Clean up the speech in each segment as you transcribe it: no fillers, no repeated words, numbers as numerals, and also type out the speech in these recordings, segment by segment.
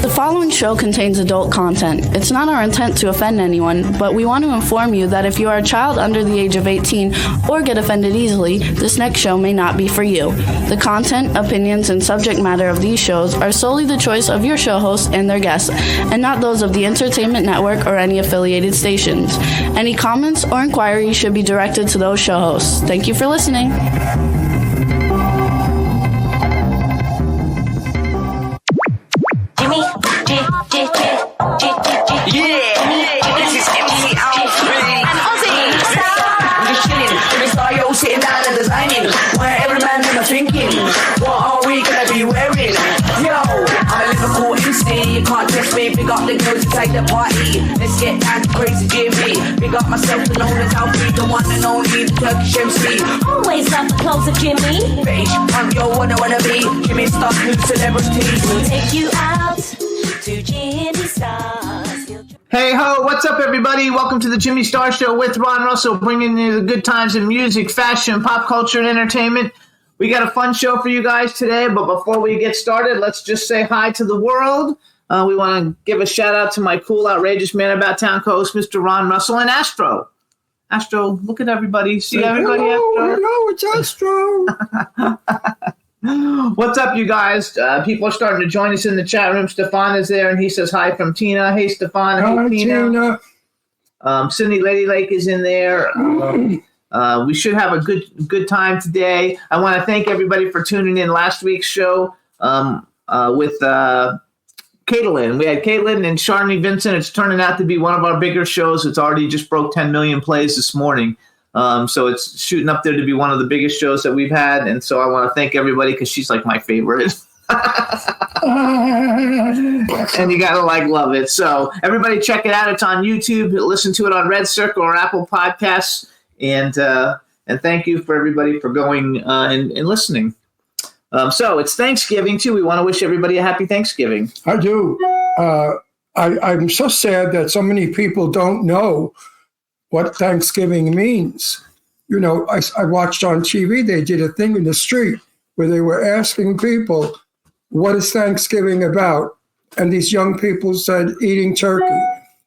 The following show contains adult content. It's not our intent to offend anyone, but we want to inform you that if you are a child under the age of 18 or get offended easily, this next show may not be for you. The content, opinions, and subject matter of these shows are solely the choice of your show hosts and their guests, and not those of the Entertainment Network or any affiliated stations. Any comments or inquiries should be directed to those show hosts. Thank you for listening. Sitting down and designing, where every man in my thinking, what are we gonna be wearing? Yo, I'm a Liverpool MC, you can't test me. Big up the girls inside the party, let's get down to crazy Jimmy. Big up myself, the known as Alfie, the one and only, the Turkish MC. Always love the clothes of Jimmy. Bitch, I'm your one I wanna be. Jimmy Star, new celebrity. We'll take you out to Jimmy Stars. Hey ho, what's up everybody? Welcome to the Jimmy Star Show with Ron Russell, bringing you the good times in music, fashion, pop culture, and entertainment. We got a fun show for you guys today, but before we get started, let's just say hi to the world. We want to give a shout out to my cool, outrageous man about town co-host, Mr. Ron Russell, and Astro. Astro, look at everybody. See everybody, Astro? Hello, it's Astro. What's up, you guys? People are starting to join us in the chat room. Stefan is there, and he says hi from Tina. Hey, Stefan. Hi, hey, Tina. Cindy Lady Lake is in there. We should have a good time today. I want to thank everybody for tuning in last week's show with Caitlin. We had Caitlin and Sharni Vincent. It's turning out to be one of our bigger shows. It's already just broke 10 million plays this morning. So it's shooting up there to be one of the biggest shows that we've had. And so I want to thank everybody because she's like my favorite. And you got to love it. So everybody check it out. It's on YouTube. Listen to it on Red Circle or Apple Podcasts. And thank you for everybody for going and listening. So it's Thanksgiving too. We want to wish everybody a happy Thanksgiving. I do. I'm so sad that so many people don't know what Thanksgiving means. You know, I watched on TV, they did a thing in the street where they were asking people, what is Thanksgiving about? And these young people said, eating turkey.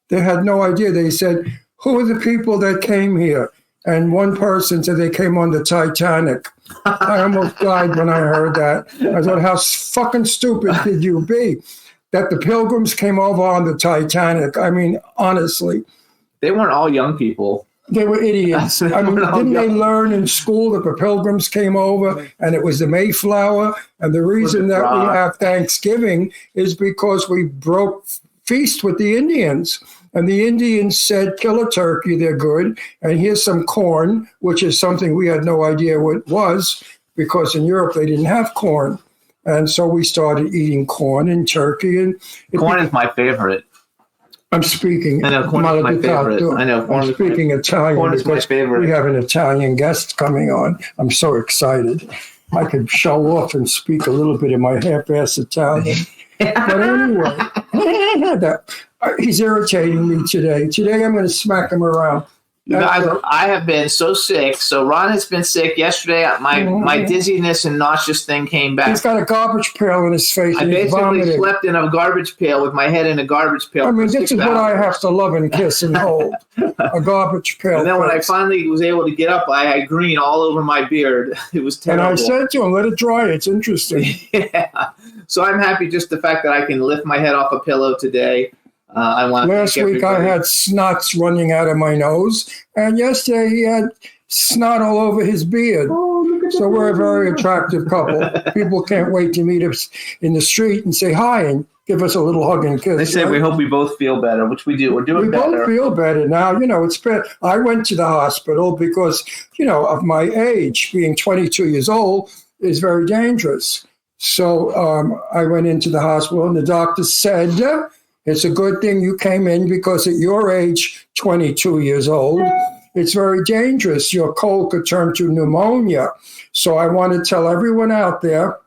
They had no idea. They said, who are the people that came here? And one person said they came on the Titanic. I almost died when I heard that. I thought, how fucking stupid could you be? That the Pilgrims came over on the Titanic. I mean, honestly. They weren't all young people. They were idiots. I mean, didn't they learn in school that the Pilgrims came over and it was the Mayflower? And the reason that we have Thanksgiving is because we broke feast with the Indians. And the Indians said, kill a turkey, they're good. And here's some corn, which is something we had no idea what it was, because in Europe they didn't have corn. And so we started eating corn and turkey. And corn is my favorite. I'm speaking. I know, corn is my favorite. I know, I'm speaking Italian. Corn is my favorite. We have an Italian guest coming on. I'm so excited. I could show off and speak a little bit in my half-ass Italian. But anyway, he's irritating me today. Today I'm going to smack him around. I have been so sick. So Ron has been sick. Yesterday, my dizziness and nauseous thing came back. He's got a garbage pail in his face. I basically slept in a garbage pail with my head in a garbage pail. I mean, this is what I have to love and kiss and hold. A garbage pail. And then when I finally was able to get up, I had green all over my beard. It was terrible. And I said to him, let it dry. It's interesting. Yeah. So I'm happy just the fact that I can lift my head off a pillow today. Last week I had snots running out of my nose, and yesterday he had snot all over his beard. So we're a very attractive couple. People can't wait to meet us in the street and say hi and give us a little hug and kiss. They say we hope we both feel better, which we do. We're doing better. We both feel better now. You know, it's been. I went to the hospital because, you know, of my age, being 22 years old is very dangerous. So I went into the hospital, and the doctor said, it's a good thing you came in because at your age, 22 years old, it's very dangerous. Your cold could turn to pneumonia. So I want to tell everyone out there,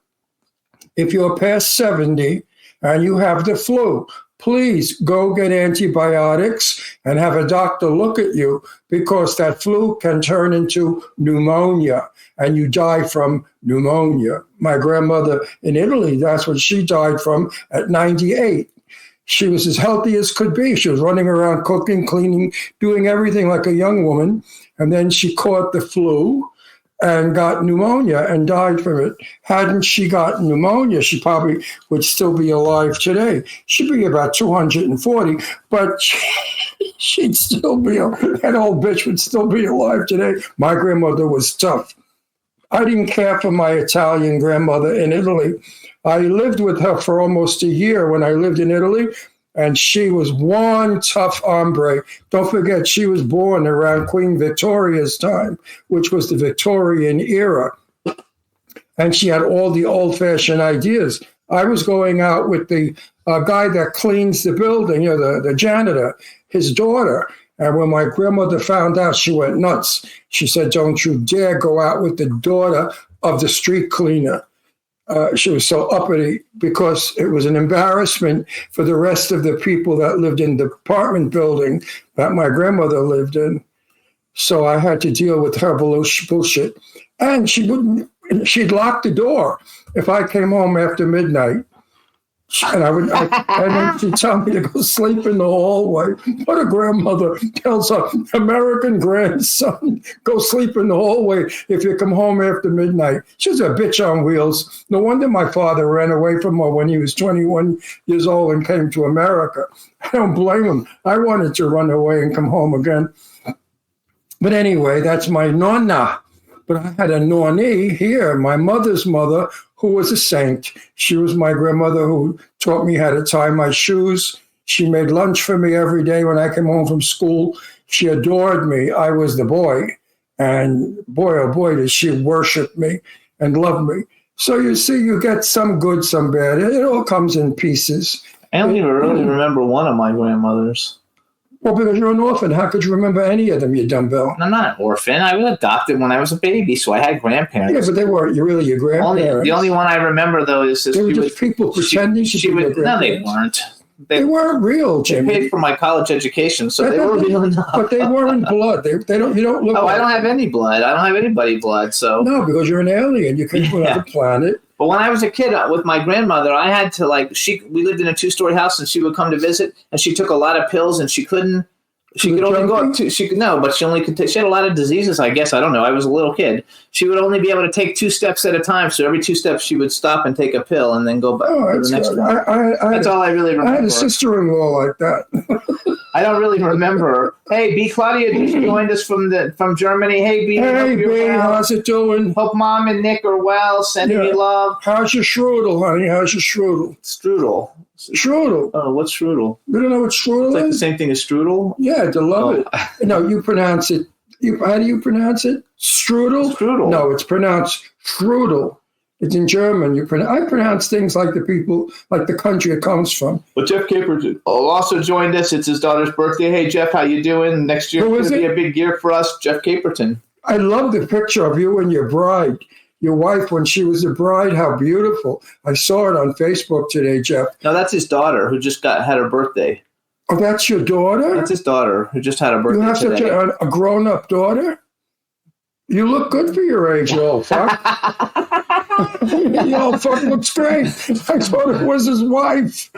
if you're past 70 and you have the flu, please go get antibiotics and have a doctor look at you, because that flu can turn into pneumonia and you die from pneumonia. My grandmother in Italy, that's what she died from at 98. She was as healthy as could be. She was running around cooking, cleaning, doing everything like a young woman. And then she caught the flu and got pneumonia and died from it. Hadn't she gotten pneumonia, she probably would still be alive today. She'd be about 240, but she'd still be, that old bitch would still be alive today. My grandmother was tough. I didn't care for my Italian grandmother in Italy. I lived with her for almost a year when I lived in Italy, and she was one tough hombre. Don't forget, she was born around Queen Victoria's time, which was the Victorian era. And she had all the old-fashioned ideas. I was going out with the guy that cleans the building, the janitor, his daughter. And when my grandmother found out, she went nuts. She said, "Don't you dare go out with the daughter of the street cleaner." She was so uppity because it was an embarrassment for the rest of the people that lived in the apartment building that my grandmother lived in. So I had to deal with her bullshit. And she'd lock the door if I came home after midnight. And and then she'd tell me to go sleep in the hallway. What a grandmother tells her American grandson, go sleep in the hallway if you come home after midnight. She was a bitch on wheels. No wonder my father ran away from her when he was 21 years old and came to America. I don't blame him. I wanted to run away and come home again. But anyway, that's my nonna. But I had a nonni here, my mother's mother, who was a saint. She was my grandmother who taught me how to tie my shoes. She made lunch for me every day when I came home from school. She adored me. I was the boy. And boy, oh boy, did she worship me and love me. So you see, you get some good, some bad. It all comes in pieces. I only really remember one of my grandmothers. Well, because you're an orphan. How could you remember any of them, you dumbbell? I'm not an orphan. I was adopted when I was a baby, so I had grandparents. Yeah, but they weren't really your grandparents. The only one I remember, though, is they were just people pretending to be your grandparents. No, they weren't. They weren't real, Jimmy. They paid for my college education, so they were real enough. But they weren't blood. They don't. You don't look. Oh, like I don't have any blood. I don't have anybody's blood. So no, because you're an alien. You came from another planet. But when I was a kid with my grandmother, I had to we lived in a 2-story house, and she would come to visit, and she took a lot of pills, and she couldn't. She could only go up to, but she only could take, she had a lot of diseases, I guess. I don't know. I was a little kid. She would only be able to take 2 steps at a time. So every 2 steps she would stop and take a pill and then go back to the next one. That's all I really remember. I had a sister-in-law like that. I don't really remember. Hey, B. Claudia just joined us from Germany. Hey, B. Hey, B. Well. How's it doing? Hope Mom and Nick are well. Sending you love. How's your strudel, honey? How's your strudel? Strudel. Strudel. Oh, what's strudel? You don't know what strudel is? It's like the same thing as strudel? Yeah, I love it. No, you pronounce it. How do you pronounce it? Strudel? Strudel. No, it's pronounced strudel. It's in German. I pronounce things like the people, like the country it comes from. Well, Jeff Caperton also joined us. It's his daughter's birthday. Hey, Jeff, how you doing? Next year is going to be a big year for us. Jeff Caperton. I love the picture of you and your bride. Your wife, when she was a bride, how beautiful. I saw it on Facebook today, Jeff. No, that's his daughter who just had her birthday. Oh, that's your daughter? That's his daughter who just had her birthday. You have today. such a grown-up daughter? You look good for your age, you old fuck. You old fuck looks great. I thought it was his wife.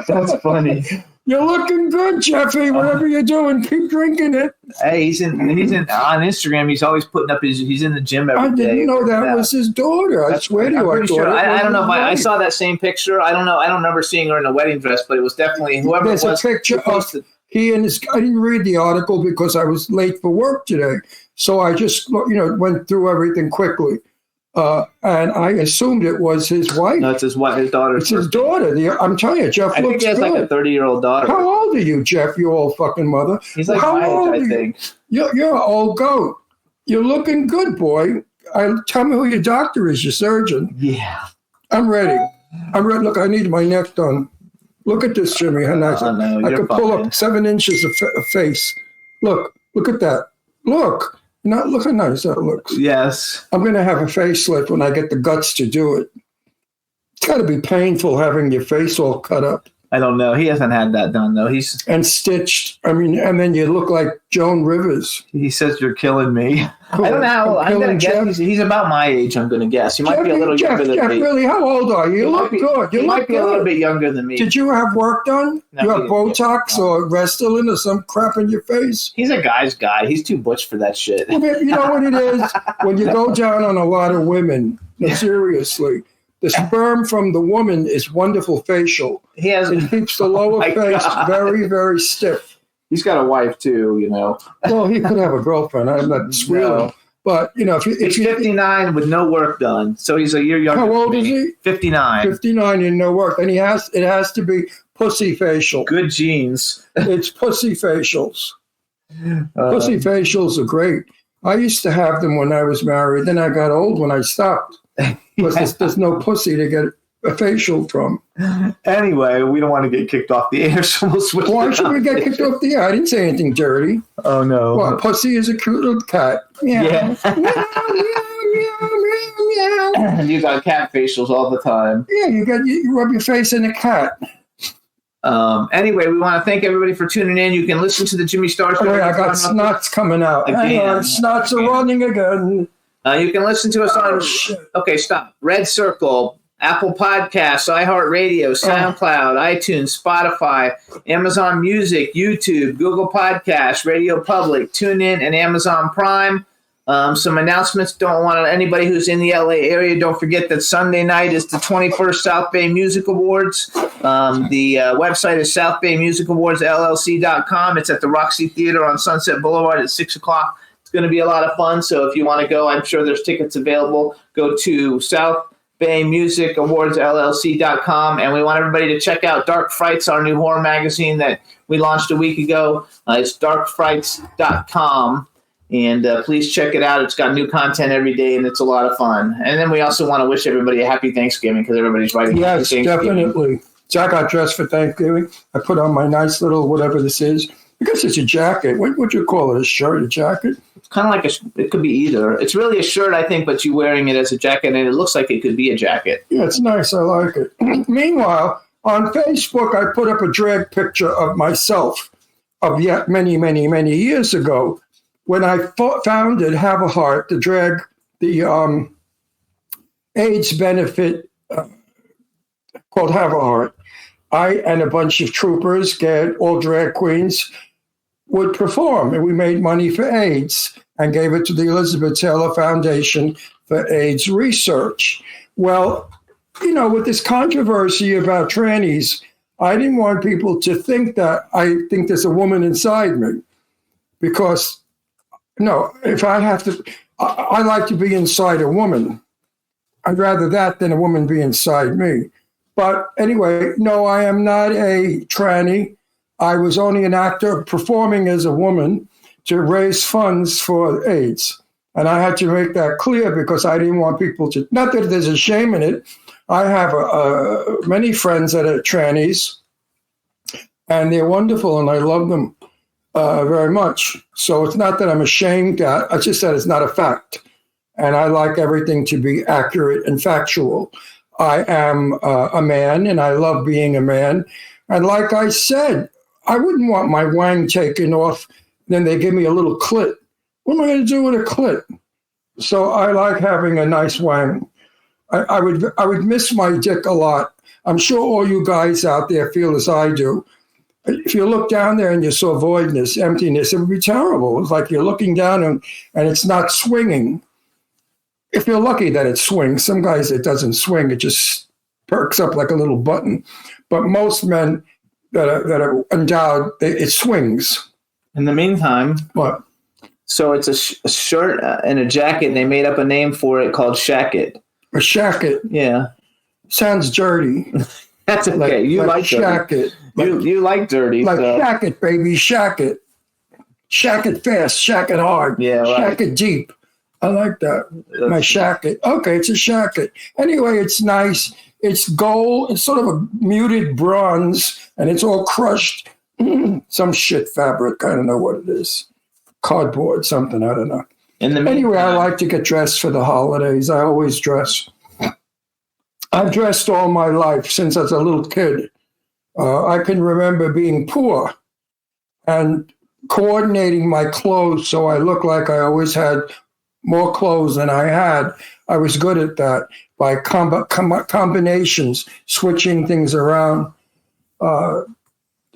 That's funny. You're looking good, Jeffy. Whatever you're doing, keep drinking it. Hey, he's in on Instagram. He's always putting up he's in the gym every day. I didn't know that was his daughter. I swear to you, I'm pretty sure. I don't know if I saw that same picture. I don't know. I don't remember seeing her in a wedding dress, but it was definitely whoever There's it was. A picture of he and his. I didn't read the article because I was late for work today, so I just went through everything quickly. And I assumed it was his wife. No, it's his wife, his daughter. It's his daughter. I'm telling you, Jeff looks good. I think he has like a 30-year-old daughter. How old are you, Jeff, you old fucking mother? He's like my age, I think. You're an old goat. You're looking good, boy. Tell me who your doctor is, your surgeon. Yeah. I'm ready. Look, I need my neck done. Look at this, Jimmy. How nice. I could pull up 7 inches of face. Look at that. Look. Not looking nice, that looks. Yes. I'm going to have a facelift when I get the guts to do it. It's got to be painful having your face all cut up. I don't know. He hasn't had that done though. And stitched. I mean, and then you look like Joan Rivers. He says you're killing me. I don't know. I'm gonna guess he's about my age. I'm gonna guess. He might be a little younger than me. Really, how old are you? You look good. You might be a little bit younger than me. Did you have work done? No, you have Botox or Restylane or some crap in your face? He's a guy's guy. He's too butch for that shit. You know what it is? When you go down on a lot of women, no, seriously. The sperm from the woman is wonderful facial. It keeps the lower face very, very stiff. He's got a wife too, you know. Well, he could have a girlfirlne. I'm not squealing. No. But, you know, if he's 59 with no work done. So he's a year younger. How old is he? 59. 59 and no work. And it has to be pussy facial. Good genes. It's pussy facials. Pussy facials are great. I used to have them when I was married. Then I got old when I stopped. Because there's no pussy to get a facial from. Anyway, we don't want to get kicked off the air, so we'll switch. Why should we get kicked off the air? I didn't say anything dirty. Oh, no. Well, pussy is a cute little cat. Meow. Yeah. Meow, meow, meow, meow, meow. You got cat facials all the time. Yeah, you rub your face in a cat. Anyway, we want to thank everybody for tuning in. You can listen to the Jimmy Star Show. Oh, wait, I got snots coming out. Hang on, snots are running again. You can listen to us on, okay, stop. Red Circle, Apple Podcasts, iHeartRadio, SoundCloud, iTunes, Spotify, Amazon Music, YouTube, Google Podcasts, Radio Public, TuneIn, and Amazon Prime. Some announcements. Don't want anybody who's in the LA area. Don't forget that Sunday night is the 21st South Bay Music Awards. The website is southbaymusicawardslllc.com. It's at the Roxy Theater on Sunset Boulevard at 6 o'clock. It's going to be a lot of fun. So if you want to go, I'm sure there's tickets available. Go to southbaymusicawardslllc.com. And we want everybody to check out Dark Frights, our new horror magazine that we launched a week ago. It's darkfrights.com. And please check it out. It's got new content every day, and it's a lot of fun. And then we also want to wish everybody a happy Thanksgiving because everybody's writing. Yes, definitely. So I got dressed for Thanksgiving. I put on my nice little whatever this is. I guess it's a jacket. What would you call it? A shirt, a jacket? It's kind of like it could be either. It's really a shirt, I think, but you're wearing it as a jacket, and it looks like it could be a jacket. Yeah, it's nice. I like it. Meanwhile, on Facebook, I put up a drag picture of myself of yet many, many, many years ago when I founded Have a Heart, the AIDS benefit called Have a Heart. I and a bunch of troopers, all drag queens, would perform, and we made money for AIDS and gave it to the Elizabeth Taylor Foundation for AIDS research. Well, you know, with this controversy about trannies, I didn't want people to think that I think there's a woman inside me, because, no, if I have to, I like to be inside a woman. I'd rather that than a woman be inside me. But anyway, no, I am not a tranny. I was only an actor performing as a woman to raise funds for AIDS. And I had to make that clear because I didn't want people to, not that there's a shame in it. I have many friends that are trannies, and they're wonderful, and I love them very much. So it's not that I'm ashamed. It's just that it's not a fact. And I like everything to be accurate and factual. I am a man, and I love being a man. And like I said, I wouldn't want my wang taken off. Then they give me a little clit. What am I going to do with a clit? So I like having a nice wang. I would miss my dick a lot. I'm sure all you guys out there feel as I do. If you look down there and you saw voidness, emptiness, it would be terrible. It's like you're looking down and it's not swinging. If you're lucky that it swings, some guys it doesn't swing, it just perks up like a little button. But most men that are endowed, it swings. In the meantime, what? So it's a shirt and a jacket, and they made up a name for it called Shacket. A shacket. Yeah. Sounds dirty. That's okay. You like shacket. You like dirty. Like so. shacket, baby, shacket. Shacket fast, shacket hard. Yeah, right. Shacket deep. I like that. My shacket. Okay, it's a shacket. Anyway, it's nice. It's gold. It's sort of a muted bronze, and it's all crushed. Some shit fabric. I don't know what it is. Cardboard, something. I don't know. Anyway, I like to get dressed for the holidays. I always dress. I've dressed all my life since I was a little kid. I can remember being poor and coordinating my clothes so I looked like I always had more clothes than I had. I was good at that by combinations, switching things around. And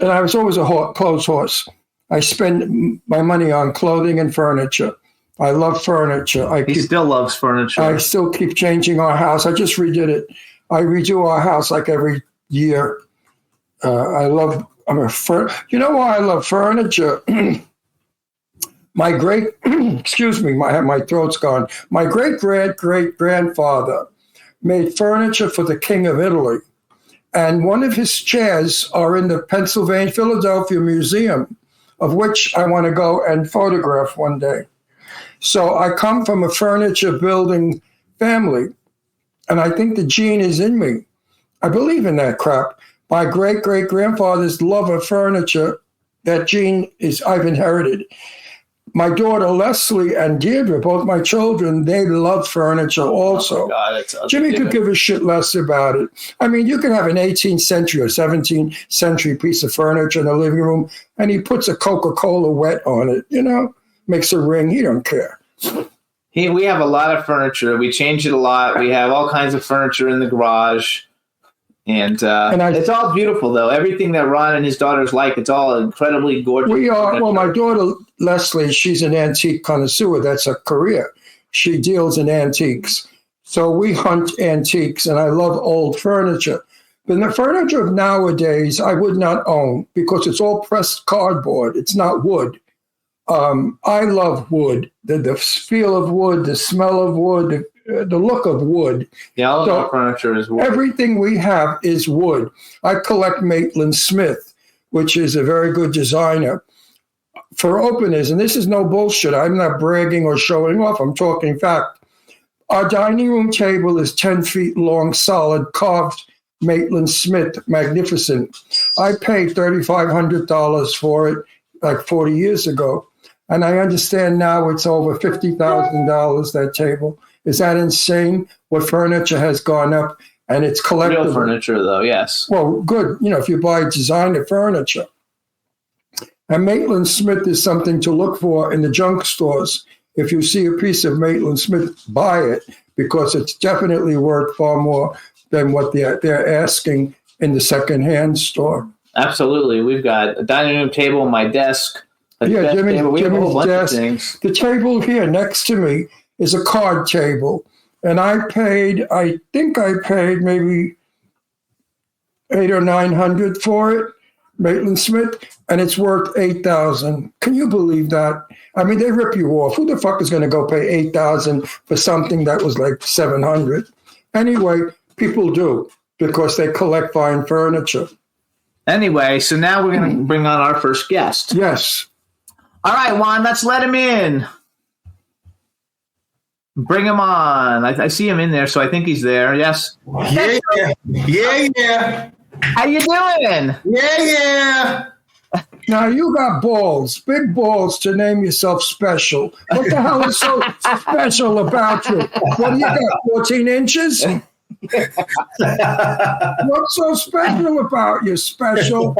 I was always a clothes horse. I spend my money on clothing and furniture. I love furniture. He still loves furniture. I still keep changing our house. I just redid it. I redo our house like every year. You know why I love furniture? My great, excuse me, my throat's gone. My great-great-great-grandfather made furniture for the King of Italy. And one of his chairs are in the Philadelphia Museum, of which I want to go and photograph one day. So I come from a furniture building family, and I think the gene is in me. I believe in that crap. My great-great-grandfather's love of furniture, that gene I've inherited. My daughter Leslie and Deirdre, both my children, they love furniture also. Oh God, Jimmy could give a shit less about it. I mean, you can have an 18th century or 17th century piece of furniture in the living room, and he puts a Coca-Cola wet on it, makes a ring. He don't care. We have a lot of furniture. We change it a lot. We have all kinds of furniture in the garage. And it's all beautiful, though. Everything that Ron and his daughters like, it's all incredibly gorgeous. We are. Well, my daughter, Leslie, she's an antique connoisseur. That's her career. She deals in antiques. So we hunt antiques, and I love old furniture. But the furniture of nowadays, I would not own because it's all pressed cardboard. It's not wood. I love wood, the feel of wood, the smell of wood, the look of wood. Yeah, all of our furniture is wood. Everything we have is wood. I collect Maitland Smith, which is a very good designer. For openers, and this is no bullshit, I'm not bragging or showing off, I'm talking fact. Our dining room table is 10 feet long, solid, carved Maitland Smith, magnificent. I paid $3,500 for it like 40 years ago. And I understand now it's over $50,000, that table. Is that insane? What furniture has gone up, and it's collectible. Real furniture, though, yes. Well, good. If you buy designer furniture. And Maitland Smith is something to look for in the junk stores. If you see a piece of Maitland Smith, buy it, because it's definitely worth far more than what they're asking in the secondhand store. Absolutely. We've got a dining room table, my desk. Jimmy's desk. The table here next to me is a card table. And I think I paid maybe $800 or $900 for it, Maitland Smith, and it's worth $8,000. Can you believe that? I mean, they rip you off. Who the fuck is going to go pay $8,000 for something that was like $700? Anyway, people do because they collect fine furniture. Anyway, so now we're going to bring on our first guest. Yes. All right, Juan, let's let him in. Bring him on. I see him in there, so I think he's there. Yes. Yeah. How you doing? Yeah. Now you got balls, big balls, to name yourself special. What the hell is so special about you? What do you got, 14 inches? What's so special about you, special?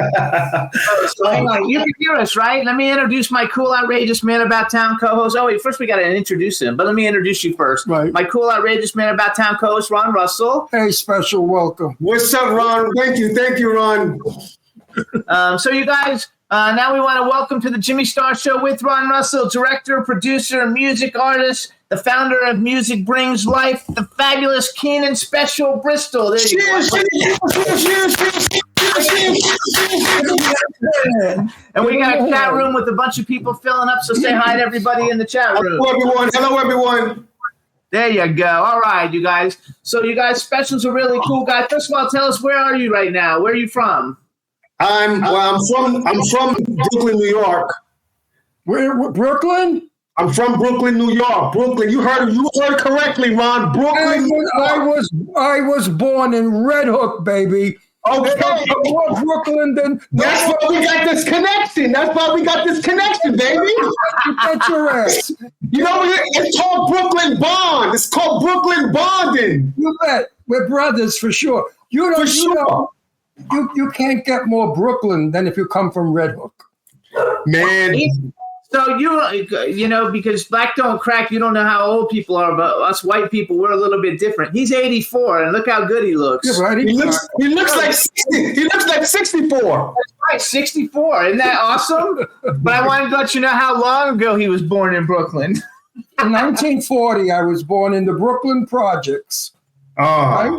Hang on, you can hear us, right? Let me introduce my cool, outrageous man about town co-host. Oh, wait, first we got to introduce him, but let me introduce you first. Right. My cool, outrageous man about town co-host, Ron Russell. Hey, special, welcome. What's up, Ron? Thank you, Ron. So you guys, now we want to welcome to the Jimmy Star Show with Ron Russell, director, producer, music artist, the founder of Music Brings Life, the fabulous Keenan Special Bristol. There you go. And we got a chat room with a bunch of people filling up, so say hi to everybody in the chat room. Hello, everyone. There you go. All right, you guys. So you guys, Special's a really cool guy. First of all, tell us, where are you right now? Where are you from? I'm from Brooklyn, New York. Where, Brooklyn? I'm from Brooklyn, New York. Brooklyn. You heard correctly, Ron. Brooklyn. I was born in Red Hook, baby. Okay. More Brooklyn than. That's why we got this connection. Baby. You bet your ass. You know, it's called Brooklyn Bond. It's called Brooklyn Bonding. You bet. We're brothers for sure. You know. You can't get more Brooklyn than if you come from Red Hook. Man. So you know, because black don't crack, you don't know how old people are, but us white people, we're a little bit different. He's 84, and look how good he looks. Yeah, right? He looks like 60. He looks like 64. That's right, 64. Isn't that awesome? But I wanted to let you know how long ago he was born in Brooklyn. In 1940, I was born in the Brooklyn projects. Oh. Right?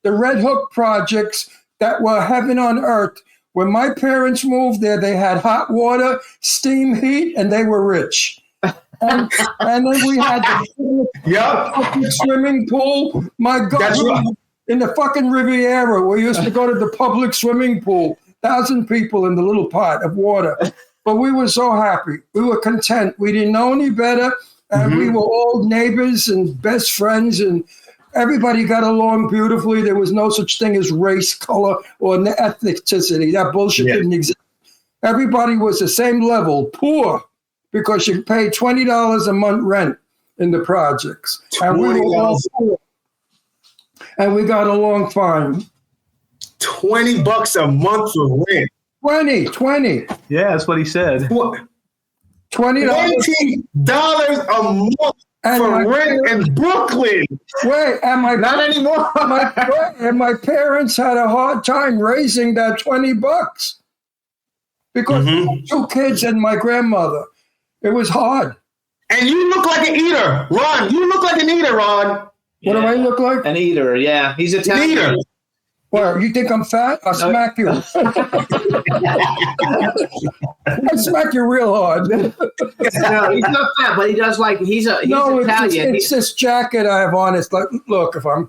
The Red Hook projects that were heaven on earth. When my parents moved there, they had hot water, steam heat, and they were rich. And then we had the swimming pool. My God, That's right. in the fucking Riviera, we used to go to the public swimming pool. 1,000 people in the little pot of water. But we were so happy. We were content. We didn't know any better. And we were all neighbors and best friends, and everybody got along beautifully. There was no such thing as race, color, or ethnicity. That bullshit didn't exist. Everybody was the same level, poor, because you paid $20 a month rent in the projects. And we were all poor. And we got along fine. $20 a month for rent. 20. Yeah, that's what he said. $20. $20 a month for rent in Brooklyn. Wait, and Not anymore. my parents had a hard time raising that $20 because 2 kids and my grandmother. It was hard. And you look like an eater, Ron. You look like an eater, Ron. What do I look like? An eater, yeah. He's Italian. An eater. Well, you think I'm fat? I'll smack you. I'll smack you real hard. No, he's not fat, but he does like he's Italian. It's this jacket I have on. It's like, look, I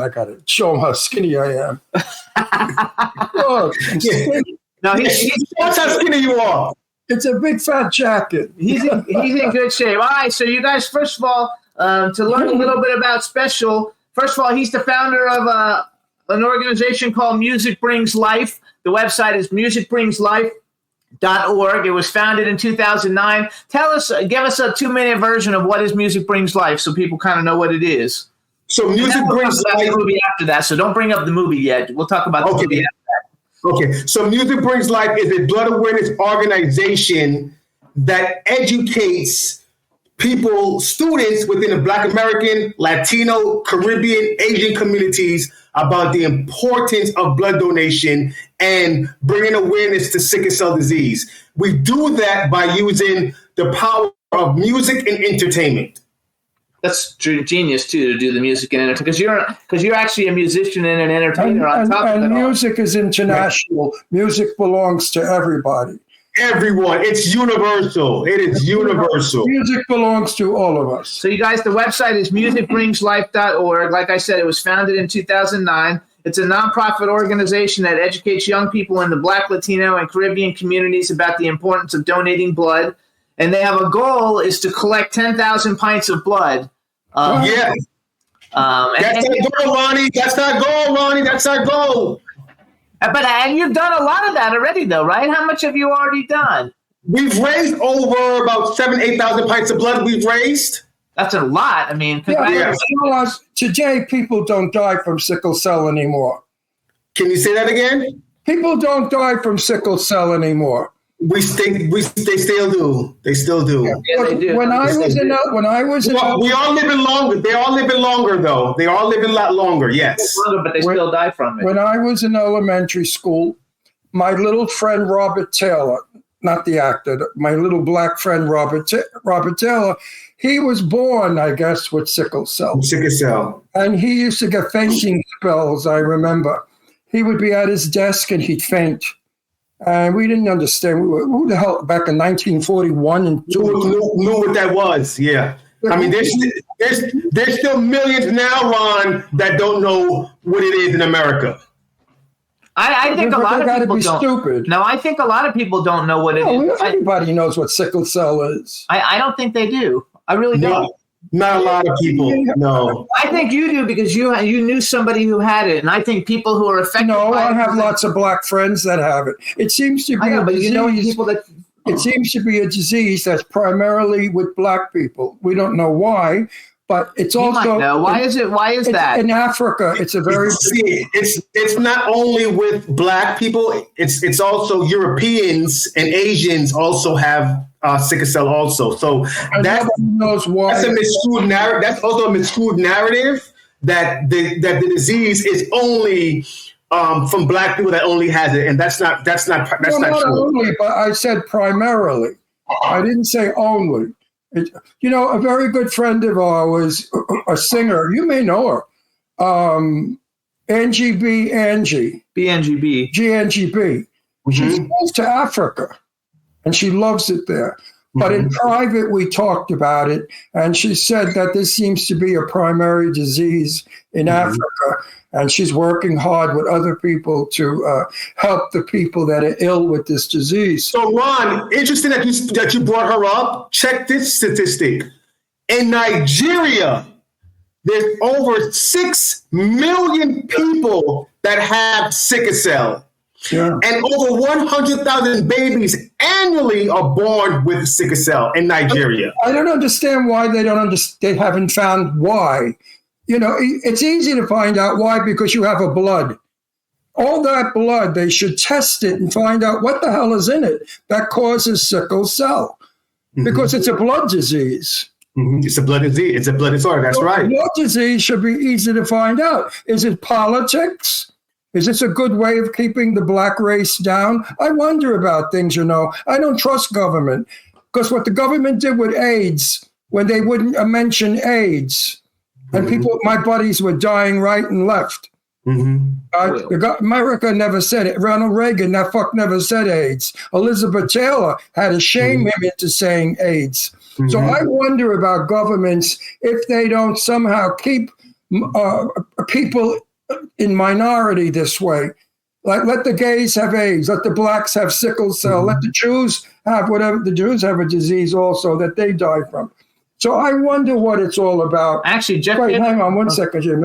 gotta show him how skinny I am. Look, I'm skinny. No, That's how skinny you are. It's a big fat jacket. He's in good shape. All right, so you guys, first of all, to learn a little bit about Special, first of all, he's the founder of an organization called Music Brings Life. The website is musicbringslife.org. It was founded in 2009. Give us a 2-minute version of what is Music Brings Life so people kind of know what it is. So Music Brings Life. The movie after that, so don't bring up the movie yet. We'll talk about the movie after that. Okay, so Music Brings Life is a blood awareness organization that educates people, students within the Black American, Latino, Caribbean, Asian communities about the importance of blood donation and bringing awareness to sickle cell disease. We do that by using the power of music and entertainment. That's genius too, to do the music and entertainment, because you're actually a musician and an entertainer on top of it. And music is international. Right. Music belongs to everybody. Everyone. It's universal. It is universal. Music belongs to all of us. So you guys, the website is musicbringslife.org. Like I said, it was founded in 2009. It's a nonprofit organization that educates young people in the Black, Latino, and Caribbean communities about the importance of donating blood. And they have a goal is to collect 10,000 pints of blood. That's our goal, Ronnie. That's our goal, Ronnie. That's our goal. And you've done a lot of that already, though, right? How much have you already done? We've raised over about 8,000 pints of blood. We've raised. That's a lot. I mean, today people don't die from sickle cell anymore. Can you say that again? People don't die from sickle cell anymore. They still do. They still do. Yeah, they do. We are living longer. They are living longer, though. They are living a lot longer. Yes, but they still die from it. When I was in elementary school, my little friend Robert Taylor, not the actor, my little black friend Robert Taylor, he was born, I guess, with sickle cell. Sickle cell. And he used to get fainting spells. I remember he would be at his desk and he'd faint. And we didn't understand. Who the hell back in 1941 and knew what that was? Yeah, I mean, there's still millions now, Ron, that don't know what it is in America. I think a lot of people don't. Stupid. No, I think a lot of people don't know what it is. Everybody knows what sickle cell is. I don't think they do. I really don't. Not a lot of people. No, I think you do because you knew somebody who had it, and I think people who are affected. No, by I have lots of black friends that have it. It seems to be. People that. It seems to be a disease that's primarily with black people. We don't know why, But it's You might also know. Why is that? In Africa? It's a very it's not only with Black people. It's also Europeans and Asians also have sickle cell also. So that knows why. That's a misconstrued narrative. That's also a misconstrued narrative that the disease is only from Black people that only has it, and that's not true. Only, but I said primarily. I didn't say only. A very good friend of ours, a singer, you may know her, Angie. BNGB. GNGB. She goes to Africa, and she loves it there. But in private, we talked about it, and she said that this seems to be a primary disease in Africa, and she's working hard with other people to help the people that are ill with this disease. So, Ron, interesting that you brought her up. Check this statistic. In Nigeria, there's over 6 million people that have sickle cell. Yeah. And over 100,000 babies annually are born with sickle cell in Nigeria. I don't understand why they haven't found why. It's easy to find out why because you have a blood. All that blood, they should test it and find out what the hell is in it that causes sickle cell. Because it's a blood disease. It's a blood disease. It's a blood disorder. That's right. Blood disease should be easy to find out. Is it politics? Is this a good way of keeping the Black race down? I wonder about things, I don't trust government because what the government did with AIDS, when they wouldn't mention AIDS, and people, my buddies were dying right and left. America never said it. Ronald Reagan, that fuck never said AIDS. Elizabeth Taylor had to shame him into saying AIDS. So I wonder about governments if they don't somehow keep people in minority this way. Like let the gays have AIDS, let the Blacks have sickle cell, let the Jews have whatever. The Jews have a disease also that they die from. So I wonder what it's all about. Actually, Jeff. Wait, hang on one second, Jim.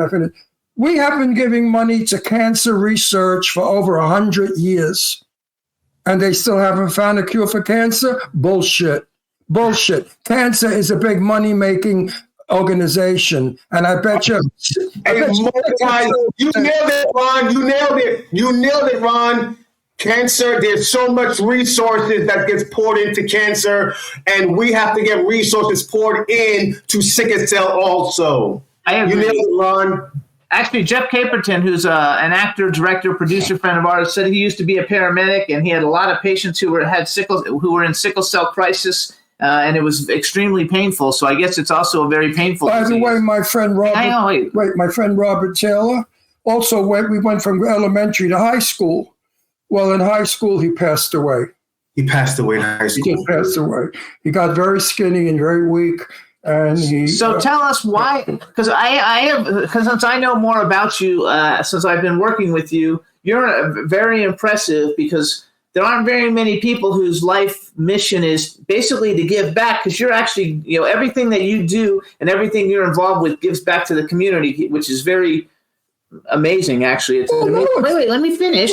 We have been giving money to cancer research for over 100 years, and they still haven't found a cure for cancer? Bullshit. Cancer is a big money-making organization, and I bet you. You nailed it, Ron. You nailed it, Ron. Cancer, there's so much resources that gets poured into cancer, and we have to get resources poured in to sickle cell also. I agree. You nailed it, Ron. Actually, Jeff Caperton, who's an actor, director, producer friend of ours, said he used to be a paramedic, and he had a lot of patients who were in sickle cell crisis. And it was extremely painful. So I guess it's also a very painful disease. By the way, my friend Robert Taylor, also we went from elementary to high school. Well, in high school, he passed away. He passed away in high school. He did pass away. He got very skinny and very weak. And So tell us why, because since I know more about you, since I've been working with you, you're very impressive because there aren't very many people whose life mission is basically to give back because you're actually, everything that you do and everything you're involved with gives back to the community, which is very amazing, actually. Wait, let me finish.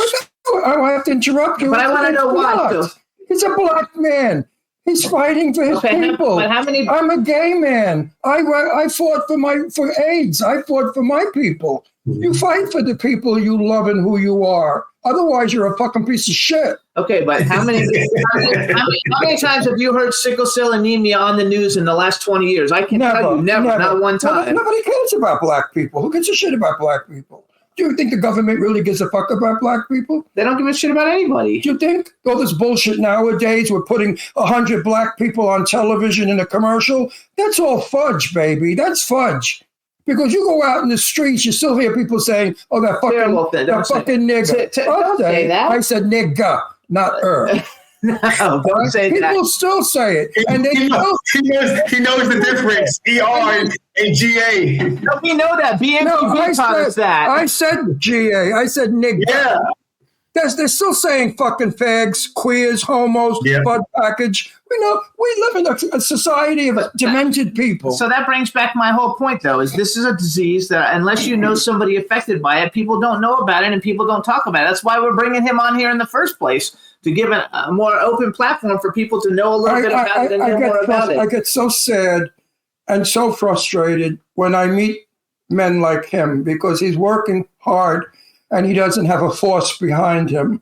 I have to interrupt you. But I want to know why. So. He's a Black man. He's fighting for his people. But how many? I'm a gay man. I fought for AIDS. I fought for my people. You fight for the people you love and who you are. Otherwise, you're a fucking piece of shit. Okay, but how many times have you heard sickle cell anemia on the news in the last 20 years? I can tell you, never, not one time. Well, nobody cares about Black people. Who gives a shit about Black people? Do you think the government really gives a fuck about Black people? They don't give a shit about anybody. Do you think all this bullshit nowadays, we're putting 100 Black people on television in a commercial? That's all fudge, baby. That's fudge. Because you go out in the streets, you still hear people saying, "Oh, that fucking nigga." Don't say that. I said nigga, not No, don't say people that. People still say it, and he knows the difference. ER and GA. No, we know that. BMTV taught us that. I said GA. I said nigga. Yeah. They're still saying fucking fags, queers, homos, butt package. We live in a society of demented people. So that brings back my whole point, though, is this is a disease that unless you know somebody affected by it, people don't know about it and people don't talk about it. That's why we're bringing him on here in the first place, to give a more open platform for people to know a little bit about it and know more about it. I get so sad and so frustrated when I meet men like him, because he's working hard and he doesn't have a force behind him.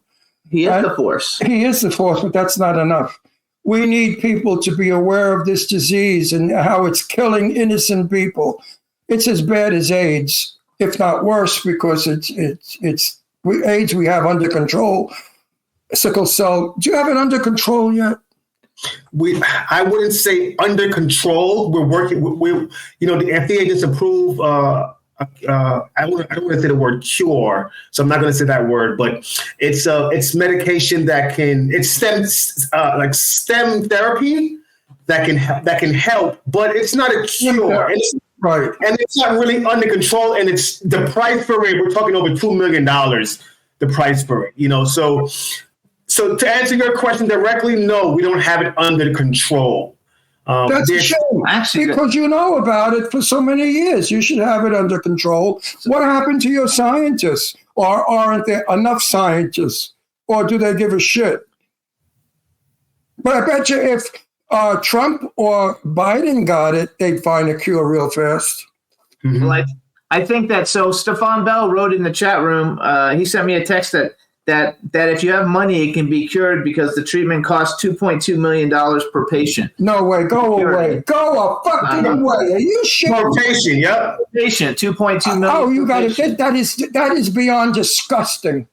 He is the force. He is the force, but that's not enough. We need people to be aware of this disease and how it's killing innocent people. It's as bad as AIDS, if not worse, because AIDS we have under control. Sickle cell, do you have it under control yet? I wouldn't say under control. We're working. The FDA just approved. I don't want to say the word cure, so I'm not going to say that word. But it's medication it's stem therapy that can help, but it's not a cure. Right, and it's not really under control. And it's the price for it. We're talking over $2 million. The price for it, So to answer your question directly, no, we don't have it under control. That's a shame, actually, because you know about it for so many years. You should have it under control. What happened to your scientists? Or aren't there enough scientists? Or do they give a shit? But I bet you if Trump or Biden got it, they'd find a cure real fast. Mm-hmm. Well, I think that, so Stefan Bell wrote in the chat room, he sent me a text that if you have money, it can be cured because the treatment costs $2.2 million per patient. No way. Go away. Go a fucking away. Are you shit? Per patient, yep. Patient, $2.2 million. Oh, you got it. That is beyond disgusting.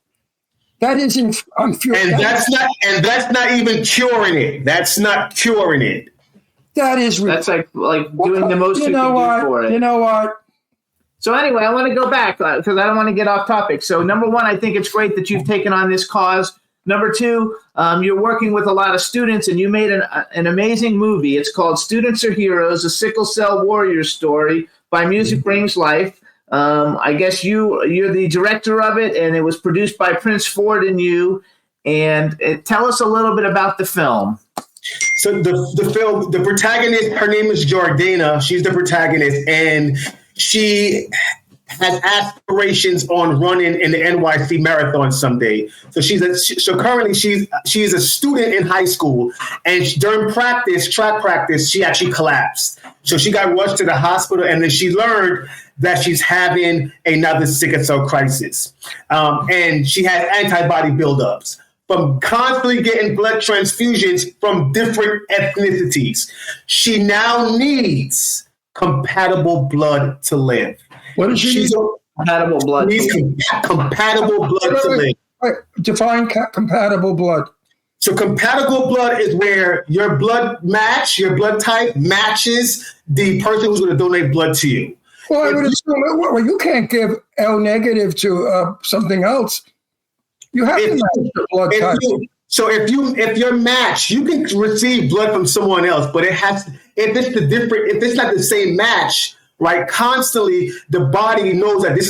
That is infuriating. And that's not even curing it. That's not curing it. That is. That's like doing the most you can do for it. You know what? So anyway, I want to go back because I don't want to get off topic. So number one, I think it's great that you've taken on this cause. Number two, you're working with a lot of students, and you made an amazing movie. It's called Students Are Heroes, a Sickle Cell Warrior Story by Music Brings Life. I guess you're the director of it, and it was produced by Prince Ford and you. And tell us a little bit about the film. So the film, the protagonist, her name is Jordana. She's the protagonist, and she has aspirations on running in the NYC Marathon someday. So currently she's a student in high school, and during track practice, she actually collapsed. So she got rushed to the hospital, and then she learned that she's having another sickle cell crisis, and she has antibody buildups from constantly getting blood transfusions from different ethnicities. She now needs compatible blood to live. What is she? Compatible blood. Needs compatible blood to live. Wait, define compatible blood. So compatible blood is where your blood type matches the person who's going to donate blood to you. Well, I would assume you can't give L negative to something else. You have to match the blood type. So if you're matched, you can receive blood from someone else, but if it's not the same match, right? Constantly, the body knows that this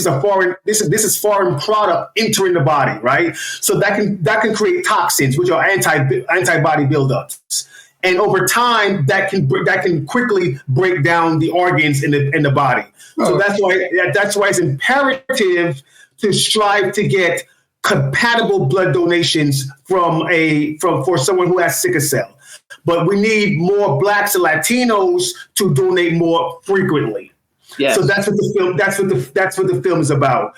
is foreign product entering the body, right? So that can create toxins, which are antibody buildups, and over time, that can quickly break down the organs in the body. So that's why it's imperative to strive to get compatible blood donations for someone who has sickle cell. But we need more Blacks and Latinos to donate more frequently. Yes. So that's what the film is about.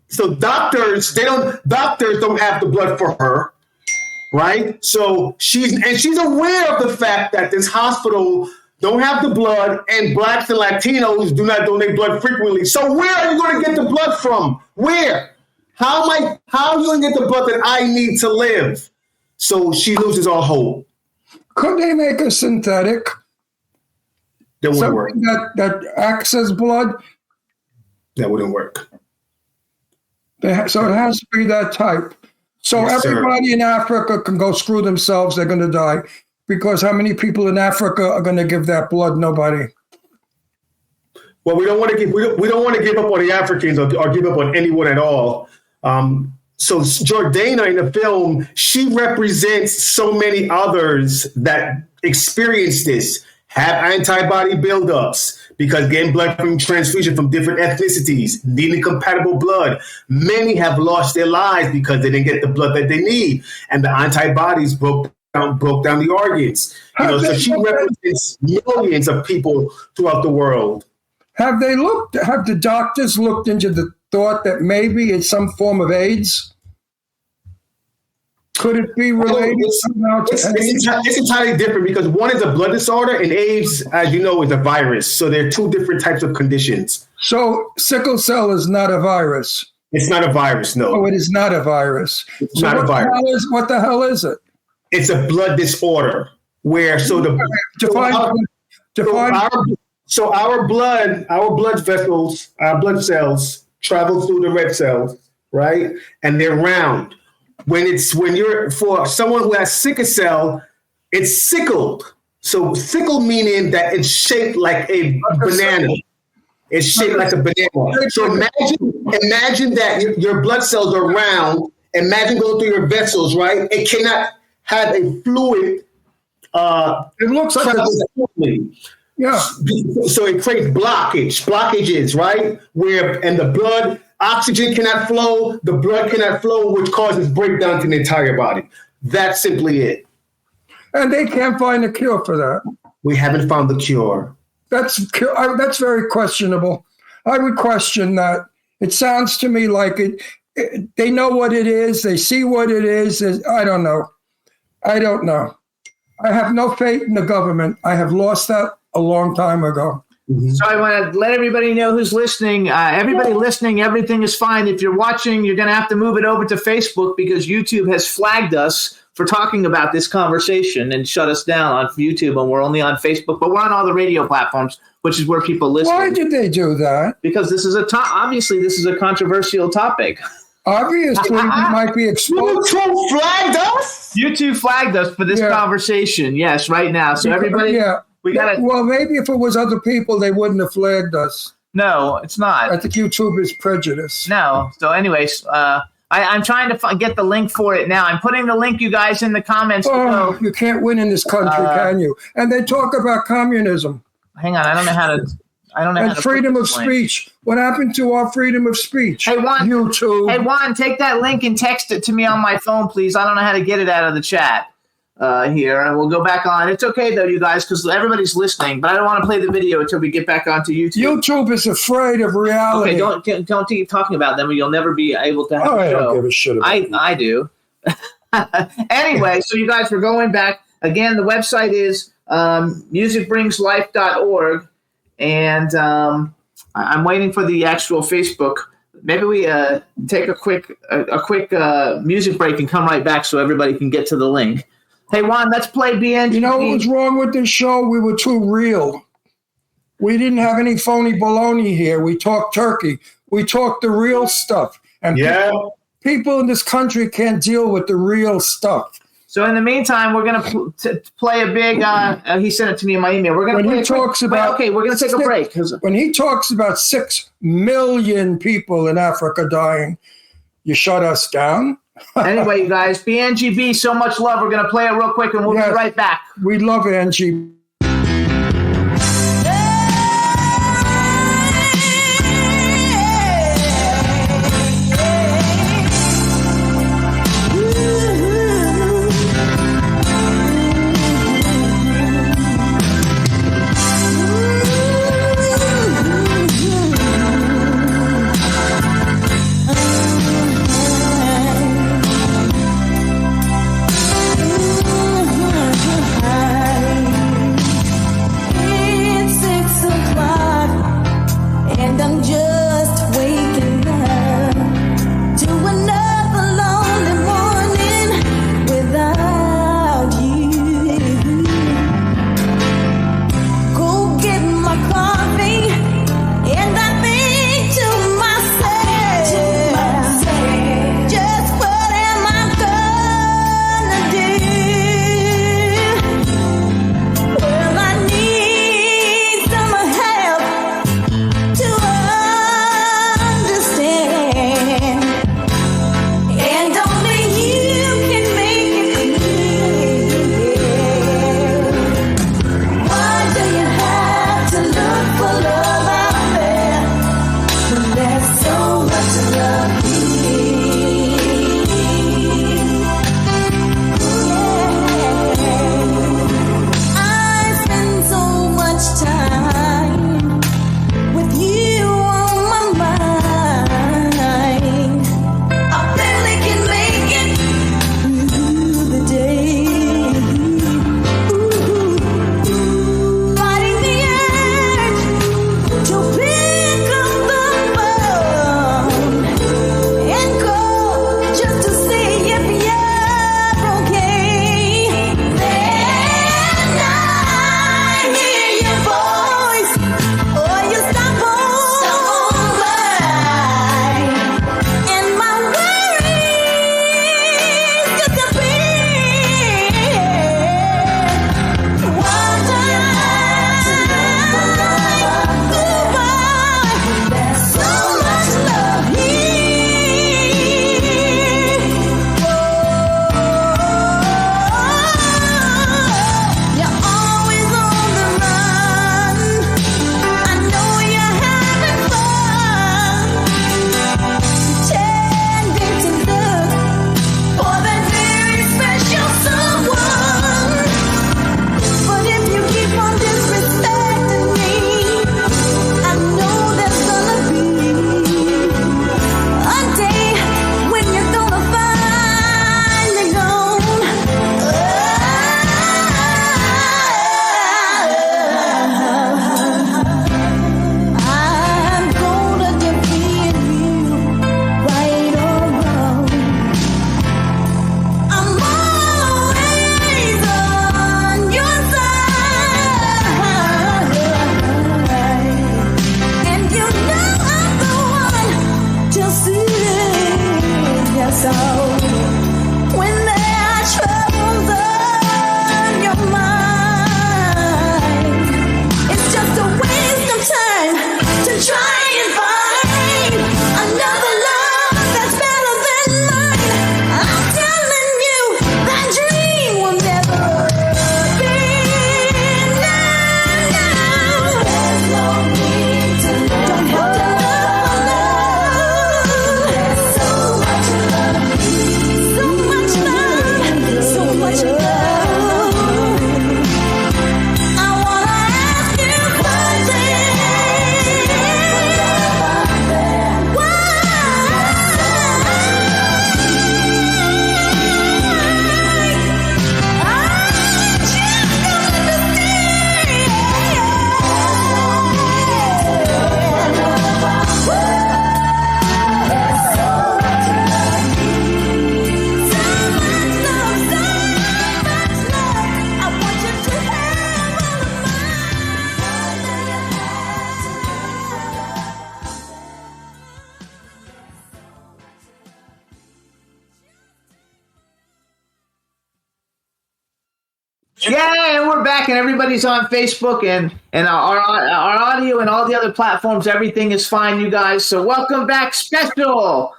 So doctors don't have the blood for her, right? So she's aware of the fact that this hospital don't have the blood, and Blacks and Latinos do not donate blood frequently. So where are you going to get the blood from? Where? How are you going to get the blood that I need to live? So she loses all hope. Could they make a synthetic? That wouldn't work. That acts as blood? That wouldn't work. So it has to be that type. So yes, everybody in Africa can go screw themselves. They're going to die. Because how many people in Africa are going to give that blood? Nobody. Well, we don't want to give up on the Africans or give up on anyone at all. So Jordana in the film, she represents so many others that experience this, have antibody buildups because getting blood from transfusion from different ethnicities, needing compatible blood. Many have lost their lives because they didn't get the blood that they need, and the antibodies broke down the organs. So she represents millions of people throughout the world. Have the doctors looked into the thought that maybe it's some form of AIDS? Could it be related somehow to AIDS? It's entirely different because one is a blood disorder and AIDS, as you know, is a virus. So they're two different types of conditions. So sickle cell is not a virus. It's not a virus, no. Oh, it is not a virus. It's not a virus. What the hell is it? It's a blood disorder where our blood vessels, our blood cells travel through the red cells, right? And they're round. For someone who has sickle cell, it's sickled. So sickle meaning that it's shaped like a banana. It's shaped like a banana. So imagine that your blood cells are round. Imagine going through your vessels, right? It cannot have a fluid. It looks like yeah. So it creates blockages, right? And the blood, oxygen cannot flow, the blood cannot flow, which causes breakdown to the entire body. That's simply it. And they can't find a cure for that. We haven't found the cure. That's very questionable. I would question that. It sounds to me like they know what it is. They see what it is. I don't know. I have no faith in the government. I have lost that a long time ago. Mm-hmm. So I want to let everybody know who's listening. Everybody listening, everything is fine. If you're watching, you're going to have to move it over to Facebook because YouTube has flagged us for talking about this conversation and shut us down on YouTube, and we're only on Facebook, but we're on all the radio platforms, which is where people listen. Why did they do that? Because this is obviously this is a controversial topic. Obviously, we might be exposed. YouTube flagged us? YouTube flagged us for this conversation, yes, right now. So everybody, we got to. Well, maybe if it was other people, they wouldn't have flagged us. No, it's not. I think YouTube is prejudiced. No. So anyways, I'm trying to get the link for it now. I'm putting the link, you guys, in the comments below. You can't win in this country, can you? And they talk about communism. Hang on, I don't know how to. And freedom of speech. What happened to our freedom of speech? Hey, Juan. YouTube. Hey, Juan, take that link and text it to me on my phone, please. I don't know how to get it out of the chat here. And we'll go back on. It's okay, though, you guys, because everybody's listening. But I don't want to play the video until we get back onto YouTube. YouTube is afraid of reality. Okay, don't keep talking about them, or you'll never be able to have a show. I don't give a shit about I do. Anyway, so you guys, we're going back. Again, the website is musicbringslife.org. And I'm waiting for the actual Facebook. Maybe we take a quick music break and come right back so everybody can get to the link. Hey, Juan, let's play BNG. You know what was wrong with this show? We were too real. We didn't have any phony baloney here. We talked turkey. We talked the real stuff. And people in this country can't deal with the real stuff. So in the meantime, we're going to play a big. He sent it to me in my email. We're going to. We're going to take a break. When he talks about 6 million people in Africa dying, you shut us down. Anyway, you guys, BNGB, so much love. We're going to play it real quick, and we'll be right back. We love NGB. Yeah, and we're back, and everybody's on Facebook, and our audio and all the other platforms. Everything is fine, you guys. So welcome back, special.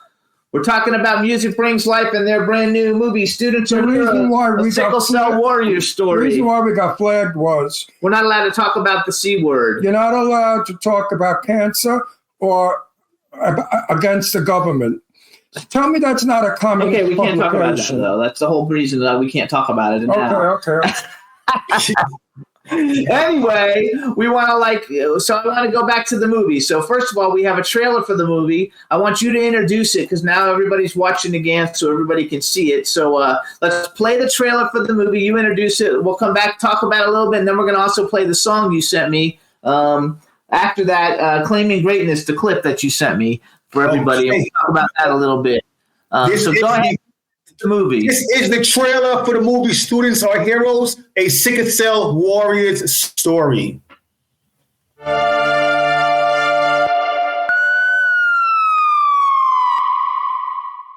We're talking about Music Brings Life and their brand new movie, Students of a Sickle Cell Warrior Story. The reason why we got flagged was we're not allowed to talk about the C word. You're not allowed to talk about cancer or against the government. Tell me that's not a common. Okay, we can't talk about that though. That's the whole reason that we can't talk about it now. Okay. Anyway, we want to so I want to go back to the movie. So first of all, we have a trailer for the movie. I want you to introduce it because now everybody's watching again, so everybody can see it. So let's play the trailer for the movie. You introduce it. We'll come back, talk about it a little bit, and then we're going to also play the song you sent me. After that, Claiming Greatness, the clip that you sent me for everybody. And we'll talk about that a little bit. So go ahead. The movie. This is the trailer for the movie Students Are Heroes, a Sickle Cell Warriors story.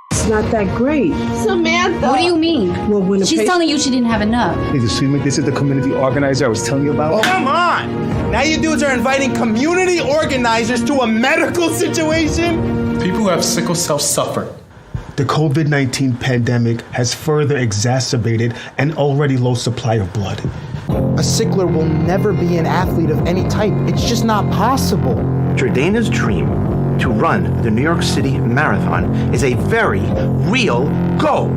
It's not that great. Samantha. What do you mean? Well, when She's telling you she didn't have enough. Excuse me, this is the community organizer I was telling you about. Oh, come on! Now you dudes are inviting community organizers to a medical situation? People who have sickle cell suffer. The COVID-19 pandemic has further exacerbated an already low supply of blood. A sickler will never be an athlete of any type. It's just not possible. Jordana's dream to run the New York City Marathon is a very real goal.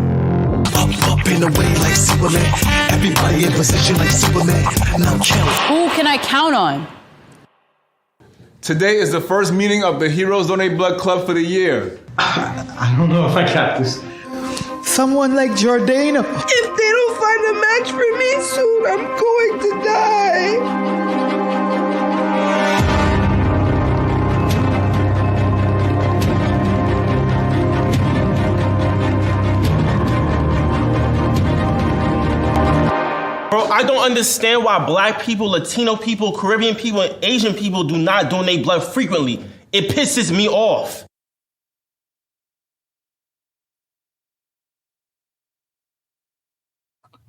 Up in the way like Superman. Everybody in position like Superman. Now count. Who can I count on? Today is the first meeting of the Heroes Donate Blood Club for the year. I don't know if I got this. Someone like Jordana. If they don't find a match for me soon, I'm going to die. Bro, I don't understand why black people, Latino people, Caribbean people, and Asian people do not donate blood frequently. It pisses me off.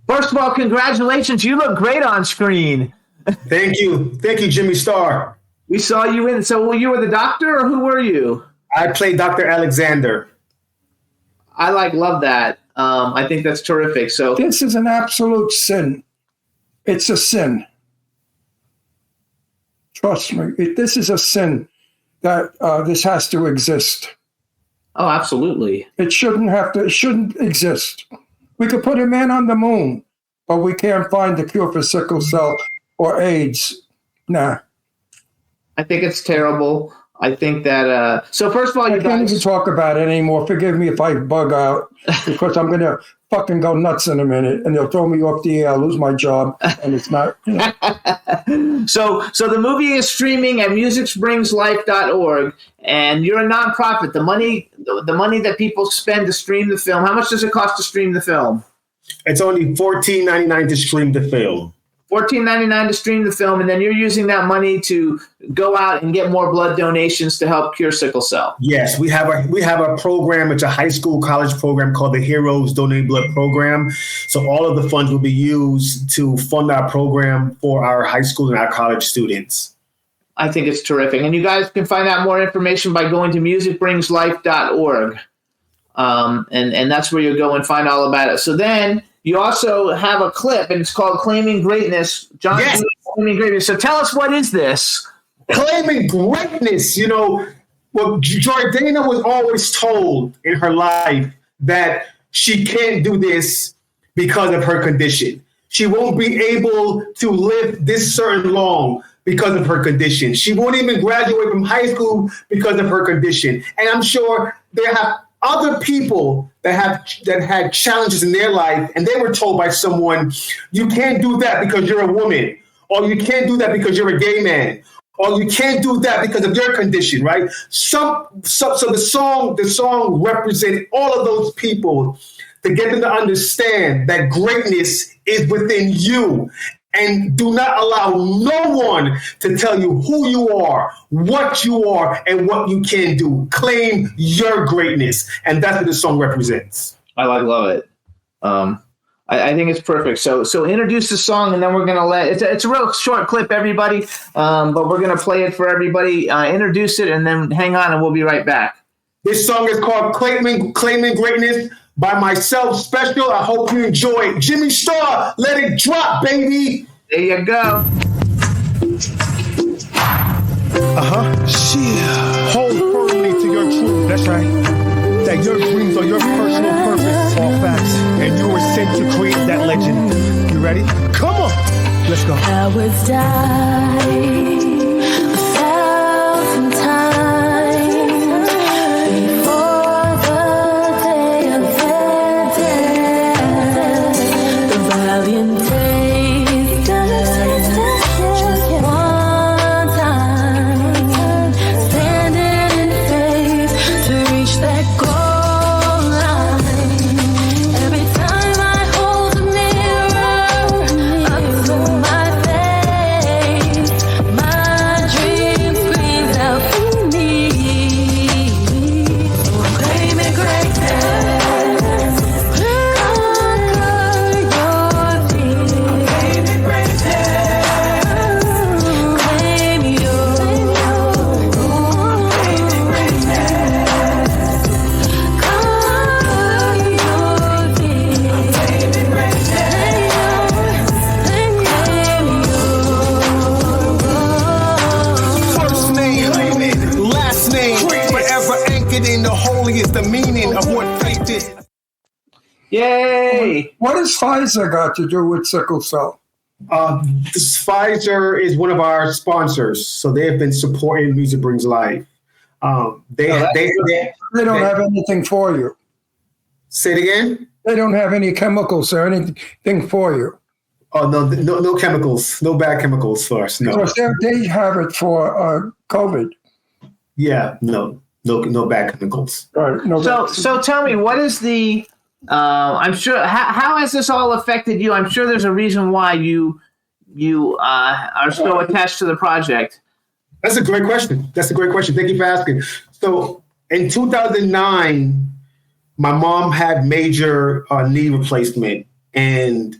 First of all, congratulations. You look great on screen. Thank you, Jimmy Starr. We saw you in. So you were the doctor, or who were you? I played Dr. Alexander. I love that. I think that's terrific. So this is an absolute sin. It's a sin. Trust me. This is a sin that this has to exist. Oh, absolutely. It shouldn't exist. We could put a man on the moon, but we can't find the cure for sickle cell or AIDS. Nah. I think it's terrible. I think that, so first of all, I can't even talk about it anymore. Forgive me if I bug out because I'm going to fucking go nuts in a minute and they'll throw me off the air. I'll lose my job and it's not, So the movie is streaming at musicsbringslife.org and you're a nonprofit. The money that people spend to stream the film, how much does it cost to stream the film? It's only $14.99 to stream the film. $14.99 to stream the film, and then you're using that money to go out and get more blood donations to help cure sickle cell. Yes, we have a program. It's a high school college program called the Heroes Donate Blood Program. So all of the funds will be used to fund our program for our high school and our college students. I think it's terrific. And you guys can find out more information by going to musicbringslife.org. And that's where you'll go and find all about it. So then you also have a clip, and it's called Claiming Greatness. John, yes. Claiming Greatness. So tell us, what is this? Claiming greatness. Jordana was always told in her life that she can't do this because of her condition. She won't be able to live this certain long because of her condition. She won't even graduate from high school because of her condition. And I'm sure there have other people that had challenges in their life, and they were told by someone, you can't do that because you're a woman, or you can't do that because you're a gay man, or you can't do that because of your condition, right? So the song represents all of those people to get them to understand that greatness is within you. And do not allow no one to tell you who you are, what you are, and what you can do. Claim your greatness. And that's what the song represents. I love it. I think it's perfect. So introduce the song, and then we're gonna it's a real short clip, everybody. But we're gonna play it for everybody. Introduce it, and then hang on, and we'll be right back. This song is called "Claiming Greatness" by myself. Special. I hope you enjoy it. Jimmy Starr, let it drop, baby. There you go. Yeah. Hold firmly to your truth. That's right. That your dreams are your personal purpose. All facts. And you were sent to create that legend. You ready? Come on. Let's go. I would die 1,000 times before the day of their death. The valiant days just one time, standing in faith to reach that goal line. Every time I hold a mirror up to my face, my dream screams out for me. So I'm claiming greatness, conquer your fears. Claiming greatness, claim your claiming greatness, conquer your fears. Claiming First name, last name, forever anchored in the holiest, the meaning of what faith is. Yay! What has Pfizer got to do with sickle cell? This Pfizer is one of our sponsors, so they have been supporting Music Brings Life. They don't have anything for you. Say it again. They don't have any chemicals or anything for you. Oh no chemicals, no bad chemicals for us. No. Because they have it for COVID. Yeah, no bad chemicals. Right. No. So tell me, what is the? I'm sure. How has this all affected you? I'm sure there's a reason why you are so attached to the project. That's a great question. Thank you for asking. So in 2009, my mom had major knee replacement, and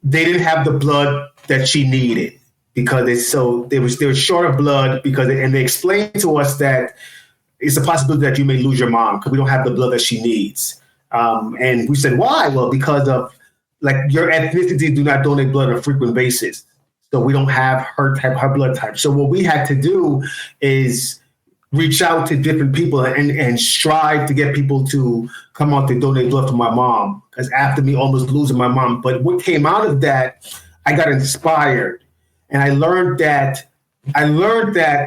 they didn't have the blood that she needed because they were short of blood and they explained to us that it's a possibility that you may lose your mom because we don't have the blood that she needs. And we said, why? Well, because of your ethnicity do not donate blood on a frequent basis. So we don't have her blood type. So what we had to do is reach out to different people and strive to get people to come out to donate blood for my mom. Because after me almost losing my mom, but what came out of that, I got inspired, and I learned that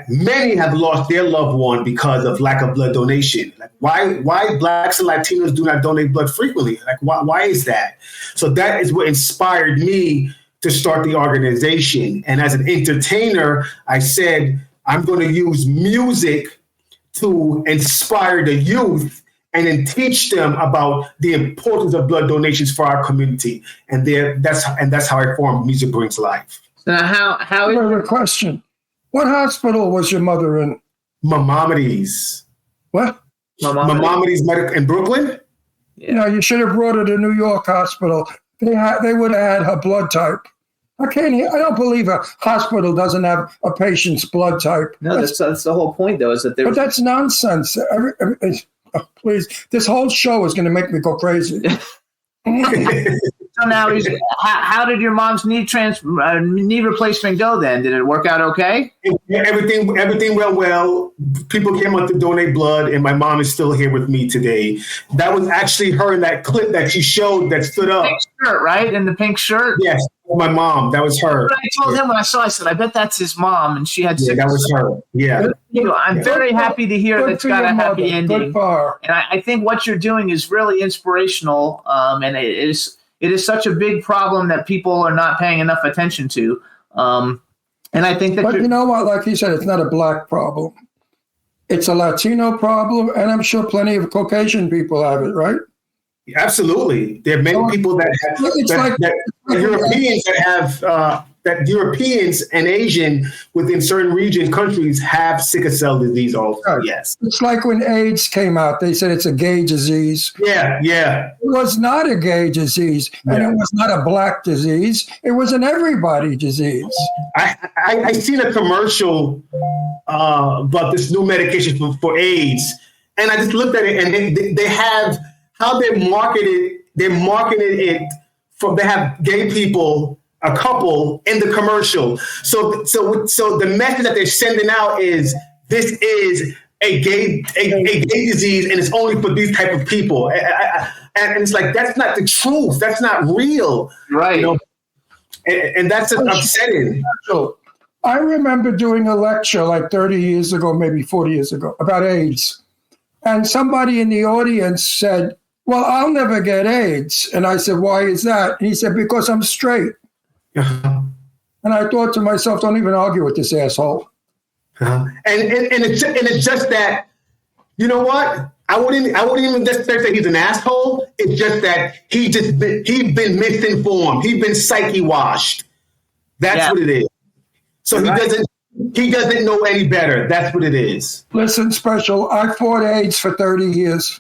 many have lost their loved one because of lack of blood donation. Why Blacks and Latinos do not donate blood frequently? Why is that? So that is what inspired me to start the organization. And as an entertainer, I said, I'm going to use music to inspire the youth and then teach them about the importance of blood donations for our community. And that's how I formed Music Brings Life. Now, how I have a question. What hospital was your mother in? Maimonides. What? Maimonides in Brooklyn? Yeah. No, you should have brought her to New York Hospital. They would have had her blood type. I don't believe a hospital doesn't have a patient's blood type. No, that's the whole point, though, is that But that's nonsense. Please, this whole show is going to make me go crazy. So now, how did your mom's knee replacement go then? Did it work out okay? Everything went well. People came out to donate blood, and my mom is still here with me today. That was actually her in that clip that she showed that stood up. Pink shirt, right? In the pink shirt? Yes, my mom. That was her. I told him when I saw it, I said, I bet that's his mom, and she had that was her. Yeah. I'm very happy to hear that it's got a happy ending. And I think what you're doing is really inspirational, and it is such a big problem that people are not paying enough attention to. And I think that. But you know what? Like you said, it's not a Black problem. It's a Latino problem, and I'm sure plenty of Caucasian people have it, right? Absolutely. There are many people that have Europeans that have that Europeans and Asian within certain regions, countries have sickle cell disease also. Right. Yes. It's like when AIDS came out, they said it's a gay disease. Yeah. It was not a gay disease, and it was not a black disease. It was an everybody disease. I seen a commercial about this new medication for AIDS, and I just looked at it, and they have how they marketed it for. They have gay people, a couple in the commercial. So the message that they're sending out is this is a gay disease, and it's only for these type of people. And it's like, that's not the truth. That's not real. Right. And that's upsetting. I remember doing a lecture like 30 years ago, maybe 40 years ago, about AIDS. And somebody in the audience said, well, I'll never get AIDS. And I said, why is that? And he said, because I'm straight. And I thought to myself, don't even argue with this asshole. And it's just that, you know what? I wouldn't even necessarily say he's an asshole. It's just that he's been misinformed. He's been psyche washed. That's what it is. So he doesn't know any better. That's what it is. Listen, Special, I fought AIDS for 30 years.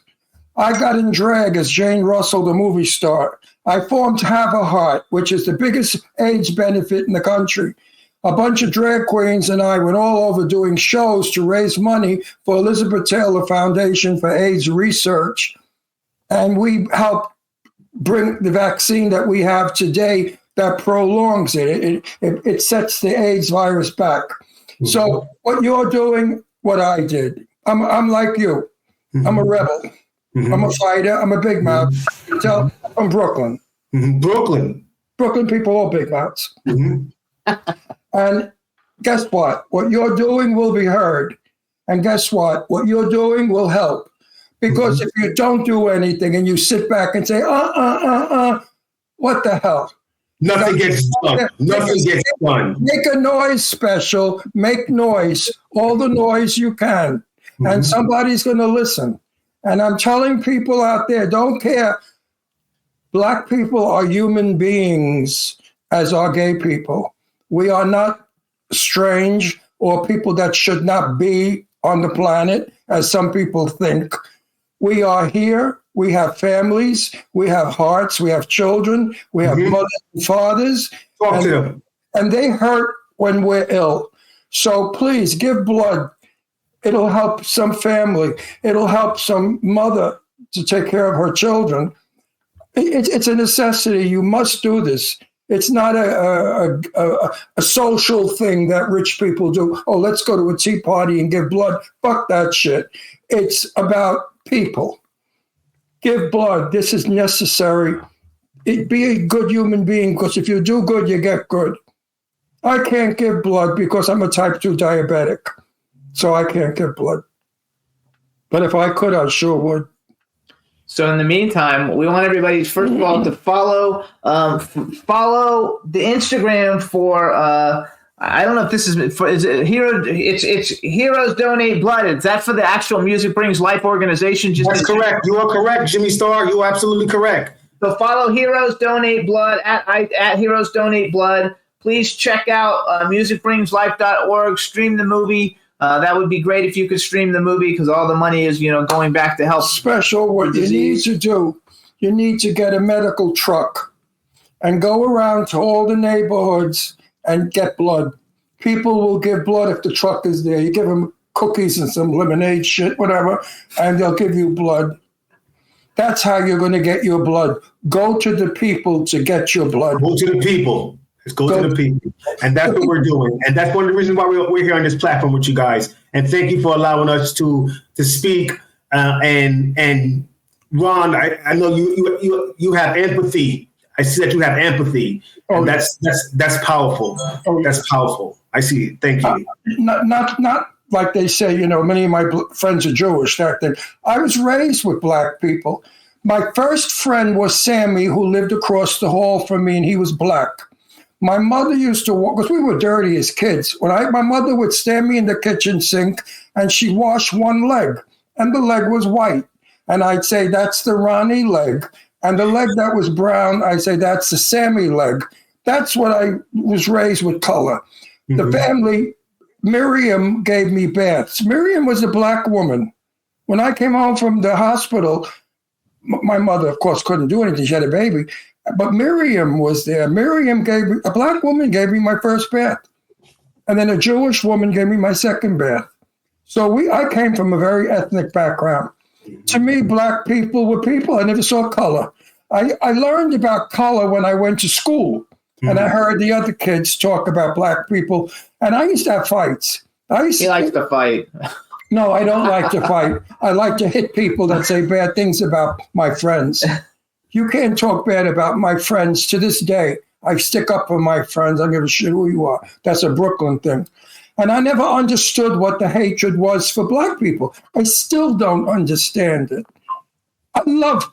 I got in drag as Jane Russell, the movie star. I formed Have a Heart, which is the biggest AIDS benefit in the country. A bunch of drag queens and I went all over doing shows to raise money for Elizabeth Taylor Foundation for AIDS Research. And we helped bring the vaccine that we have today that prolongs it. It sets the AIDS virus back. Mm-hmm. So what you're doing, what I did. I'm like you. Mm-hmm. I'm a rebel. Mm-hmm. I'm a fighter. I'm a big mouth. I'm from Brooklyn. Mm-hmm. Brooklyn people all big mouths. Mm-hmm. And guess what? What you're doing will be heard. And guess what? What you're doing will help. Because if you don't do anything and you sit back and say, what the hell? Nothing gets done. Nothing gets done. Make a noise, Special. Make noise. All the noise you can. Mm-hmm. And somebody's going to listen. And I'm telling people out there, don't care. Black people are human beings, as are gay people. We are not strange or people that should not be on the planet, as some people think. We are here. We have families. We have hearts. We have children. We have mothers and fathers. Talk to them. And they hurt when we're ill. So please give blood. It'll help some family. It'll help some mother to take care of her children. It's a necessity. You must do this. It's not a social thing that rich people do. Oh, let's go to a tea party and give blood. Fuck that shit. It's about people. Give blood. This is necessary. Be a good human being, because if you do good, you get good. I can't give blood because I'm a type 2 diabetic. So I can't give blood. But if I could, I sure would. So in the meantime, we want everybody, first of all, to follow the Instagram for I don't know if this is for, is it Hero? It's Heroes Donate Blood. Is that for the actual Music Brings Life organization? That's correct. You are correct, Jimmy Starr. You are absolutely correct. So follow Heroes Donate Blood at Heroes Donate Blood. Please check out musicbringslife.org. Stream the movie. That would be great if you could stream the movie, because all the money is, going back to help. Special, what you need to do, you need to get a medical truck and go around to all the neighborhoods and get blood. People will give blood if the truck is there. You give them cookies and some lemonade shit, whatever, and they'll give you blood. That's how you're going to get your blood. Go to the people to get your blood. Go to the people. Let's go to the people. And that's what we're doing. And that's one of the reasons why we're here on this platform with you guys. And thank you for allowing us to speak. And Ron, I know you have empathy. I see that you have empathy. And that's powerful. That's powerful. I see it. Thank you. Not like they say, many of my friends are Jewish. That thing. I was raised with black people. My first friend was Sammy, who lived across the hall from me, and he was black. My mother used to walk, because we were dirty as kids. My mother would stand me in the kitchen sink, and she'd wash one leg, and the leg was white. And I'd say, that's the Ronnie leg. And the leg that was brown, I'd say, that's the Sammy leg. That's what I was raised with color. The family, Miriam gave me baths. Miriam was a black woman. When I came home from the hospital, my mother, of course, couldn't do anything. She had a baby. But Miriam was there. Miriam gave me, a black woman gave me my first bath. And then a Jewish woman gave me my second bath. So I came from a very ethnic background. To me, black people were people. I never saw color. I learned about color when I went to school. And I heard the other kids talk about black people. And I used to have fights. He likes to fight. No, I don't like to fight. I like to hit people that say bad things about my friends. You can't talk bad about my friends to this day. I stick up for my friends. I don't give a shit who you are. That's a Brooklyn thing. And I never understood what the hatred was for black people. I still don't understand it. I love,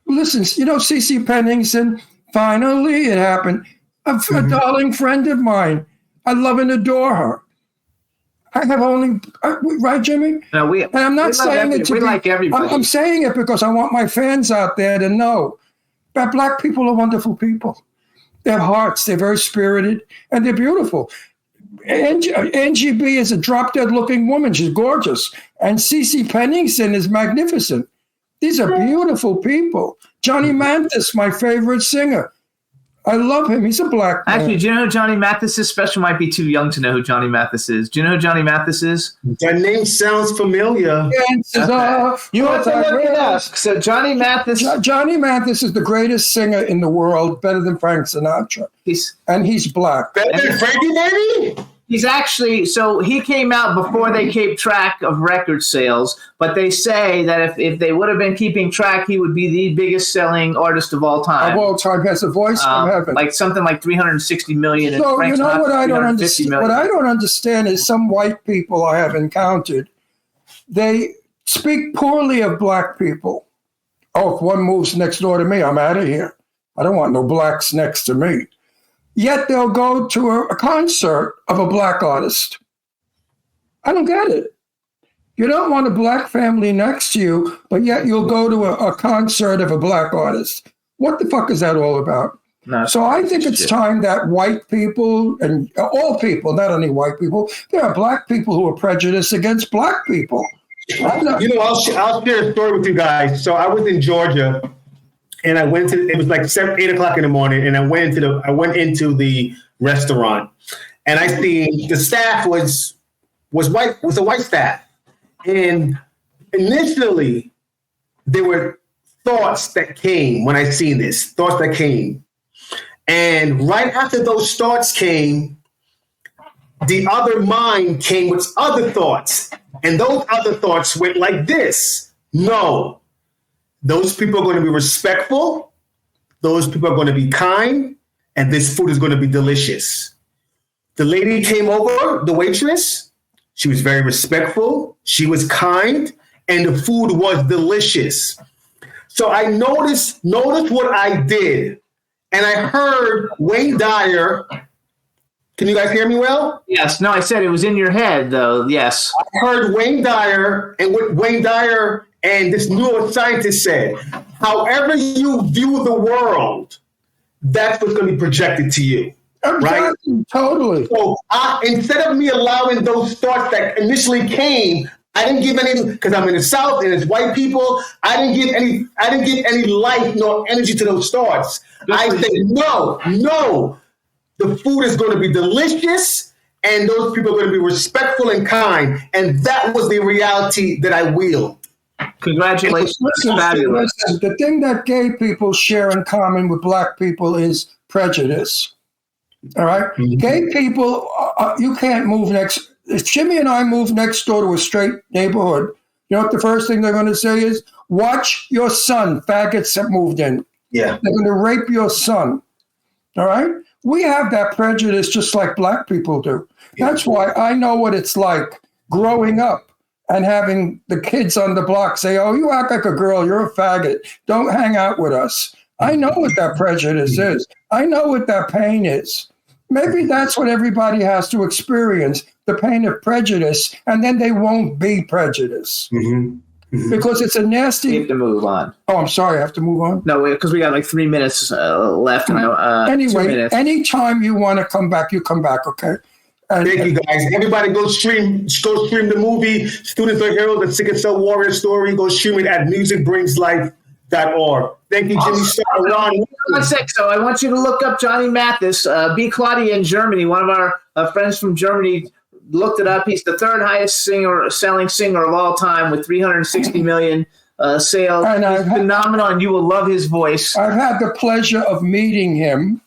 listen, you know, C.C. Pennington, finally it happened. A darling friend of mine. I love and adore her. I have only, right, Jimmy? No, and I'm not saying it to we be, like everybody. I'm saying it because I want my fans out there to know that black people are wonderful people. They have hearts, they're very spirited, and they're beautiful. Angie B is a drop-dead looking woman. She's gorgeous. And C.C. Pennington is magnificent. These are beautiful people. Johnny Mathis, my favorite singer. I love him. He's a black man. Actually, do you know who Johnny Mathis is? Special might be too young to know who Johnny Mathis is. Do you know who Johnny Mathis is? That name sounds familiar. You want to look it up. So Johnny Mathis. Johnny Mathis is the greatest singer in the world, better than Frank Sinatra. He's black. Better than Frankie, baby? He's actually, so he came out before they kept track of record sales, but they say that if they would have been keeping track, he would be the biggest selling artist of all time. Of all time, has a voice from heaven. Like something like 360 million. So, and you know what I don't understand? What I don't understand is some white people I have encountered, they speak poorly of black people. Oh, if one moves next door to me, I'm out of here. I don't want no blacks next to me. Yet they'll go to a concert of a black artist. I don't get it. You don't want a black family next to you, but yet you'll go to a concert of a black artist. What the fuck is that all about? No, so I think it's time that white people, and all people, not only white people, there are black people who are prejudiced against black people. You know, I'll share a story with you guys. So I was in Georgia. And I went to, it was like 8 o'clock in the morning, and I went into the restaurant, and I see the staff was a white staff. And initially there were thoughts that came when I seen this, thoughts that came. And right after those thoughts came, the other mind came with other thoughts. And those other thoughts went like this: no. Those people are going to be respectful. Those people are going to be kind. And this food is going to be delicious. The lady came over, the waitress. She was very respectful. She was kind. And the food was delicious. So I noticed what I did. And I heard Wayne Dyer. Can you guys hear me well? Yes. No, I said it was in your head, though. Yes. I heard Wayne Dyer, and what Wayne Dyer and this neuroscientist said, however you view the world, that's what's going to be projected to you. Right? Totally. So instead of me allowing those thoughts that initially came, I didn't give any, because I'm in the South and it's white people, I didn't give any life nor energy to those thoughts. I said, no, the food is going to be delicious, and those people are going to be respectful and kind. And that was the reality that I wielded. Congratulations. Fabulous. Listen, the thing that gay people share in common with black people is prejudice. All right? Mm-hmm. Gay people, you can't move next. If Jimmy and I move next door to a straight neighborhood, you know what the first thing they're going to say is, watch your son, faggots have moved in. Yeah. They're going to rape your son. All right? We have that prejudice just like black people do. Yeah. That's why I know what it's like growing up and having the kids on the block say, oh, you act like a girl, you're a faggot, don't hang out with us. I know what that prejudice is. I know what that pain is. Maybe that's what everybody has to experience, the pain of prejudice, and then they won't be prejudiced. Mm-hmm. because it's a nasty. We have to move on. Oh, I'm sorry. I have to move on. No, because we got like 3 minutes left. And 2 Anyway, minutes. anytime you want to come back, you come back, okay? And, Thank you, guys. Everybody go stream the movie, Students Are Heroes, the Sickle Cell Warrior story. Go stream it at musicbringslife.org. Thank you, Jimmy Star. Ron. 1 sec. So I want you to look up Johnny Mathis, B. Claudia in Germany. One of our friends from Germany looked it up. He's the third highest selling singer of all time with 360 million sales. And he's phenomenal, and you will love his voice. I've had the pleasure of meeting him,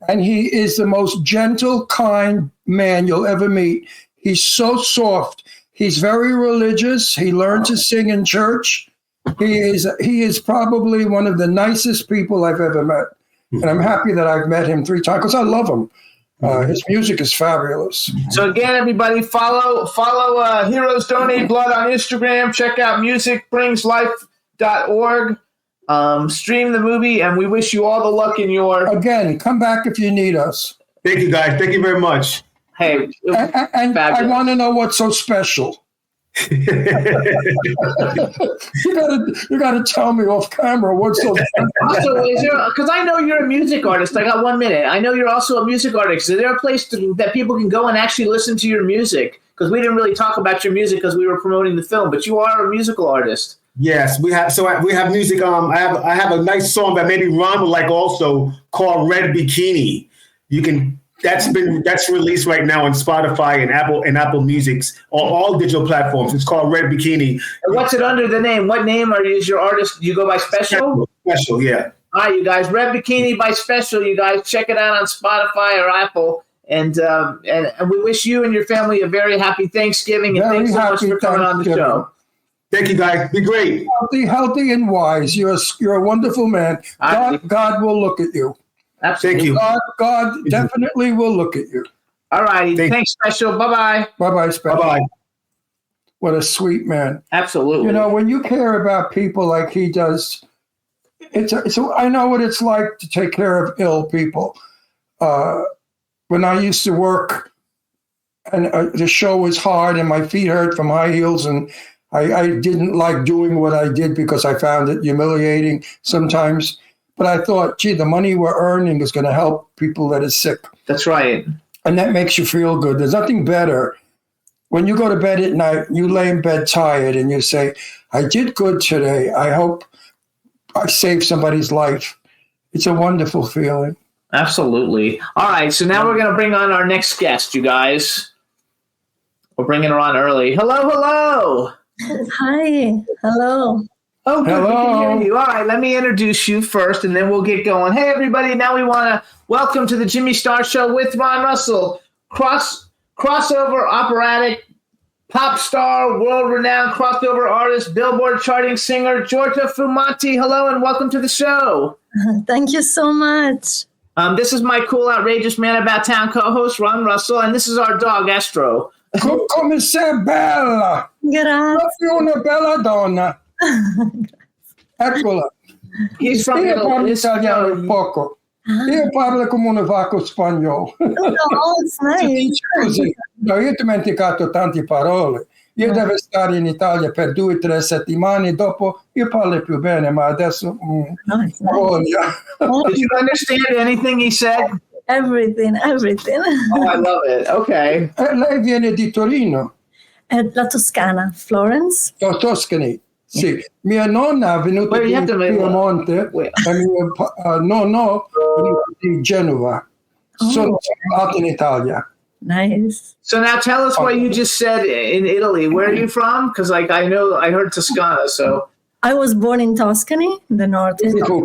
and he is the most gentle, kind man you'll ever meet. He's so soft. He's very religious. He learned to sing in church. He is probably one of the nicest people I've ever met. And I'm happy that I've met him 3 times because I love him. His music is fabulous. So again, everybody, follow Heroes Donate Blood on Instagram. Check out musicbringslife.org. Stream the movie, and we wish you all the luck in your... Again, come back if you need us. Thank you, guys. Thank you very much. Hey, and I want to know what's so special. You gotta tell me off camera what's so special. Also, because I know you're a music artist. I got 1 minute. I know you're also a music artist. Is there a place that people can go and actually listen to your music? Because we didn't really talk about your music because we were promoting the film, but you are a musical artist. Yes, we have. So we have music. I have a nice song that maybe Ron would like also called "Red Bikini." You can. That's released right now on Spotify and Apple Music's all digital platforms. It's called Red Bikini. And what's it under the name? What name is your artist? Do you go by Special? Special, yeah. All right, you guys. Red Bikini by Special. You guys check it out on Spotify or Apple. And we wish you and your family a very happy Thanksgiving. And thanks so much for coming on the show. Thank you, guys. Be great. Healthy and wise. You're a wonderful man. God will look at you. Absolutely. Thank you. God definitely will look at you. All righty. Thanks, Special. Bye-bye. Bye-bye, Special. Bye-bye. What a sweet man. Absolutely. You know, when you care about people like he does, I know what it's like to take care of ill people. When I used to work and the show was hard and my feet hurt from high heels and I didn't like doing what I did because I found it humiliating sometimes. But I thought, gee, the money we're earning is going to help people that are sick. That's right. And that makes you feel good. There's nothing better. When you go to bed at night, you lay in bed tired and you say, I did good today. I hope I saved somebody's life. It's a wonderful feeling. Absolutely. All right, so now we're going to bring on our next guest, you guys. We're bringing her on early. Hello. Hi. Hello. Oh, good. Hello. We can hear you. All right, let me introduce you first, and then we'll get going. Hey, everybody. Now we want to welcome to the Jimmy Star Show with Ron Russell, crossover operatic pop star, world-renowned crossover artist, Billboard charting singer, Giorgia Fumanti. Hello, and welcome to the show. Thank you so much. This is my cool, outrageous man about town co-host, Ron Russell, and this is our dog, Astro. Come sei bella. Grazie. Proprio una bella donna. Eccola. He's from Io parlo italiano poco. Io parlo come un vacco spagnolo. No, it's nice. Scusi, no, io ho dimenticato tante parole. Io devo stare in Italia per 2 o 3 settimane, dopo io parlo più bene, ma adesso voglia. Did you understand anything he said? Everything. Oh, I love it. Okay. Lei viene di Torino? La Toscana, Florence. Oh, Toscany. Sì, mia nonna è venuta di Piemonte e mio nonno è venuto di Genova. Sono nato in Italia. Nice. So now tell us what you just said in Italy. Where are you from? Because I heard Toscana. So I was born in Tuscany, the north. Beautiful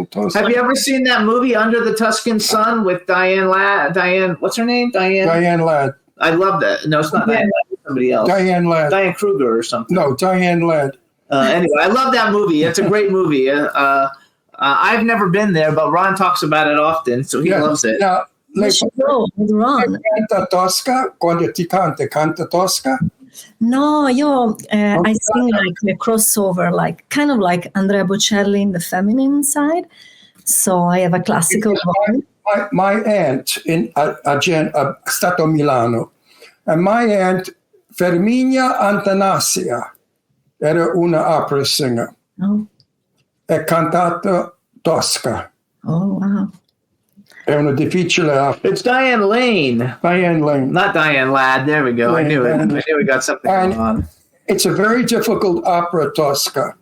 Tuscany. Have you ever seen that movie Under the Tuscan Sun with Diane Ladd? What's her name? Diane Ladd. I love that. No, it's not Diane Ladd. It's somebody else. Diane Ladd. Diane Kruger or something. No, Diane Ladd. Anyway, I love that movie. It's a great movie. I've never been there, but Ron talks about it often, so he loves it. Now, lei canta tosca? Quando ti canta tosca? No, I sing like a crossover, like kind of like Andrea Bocelli in the feminine side. So I have a classical voice. My aunt è stato a Milano, and my aunt Ferminia Antanasia era una opera singer. Oh. È cantata tosca. Oh, wow. È una difficile opera. It's Diane Lane. Diane Lane. Not Diane Ladd. There we go. I knew it. I knew we got something going on. It's a very difficult opera tosca.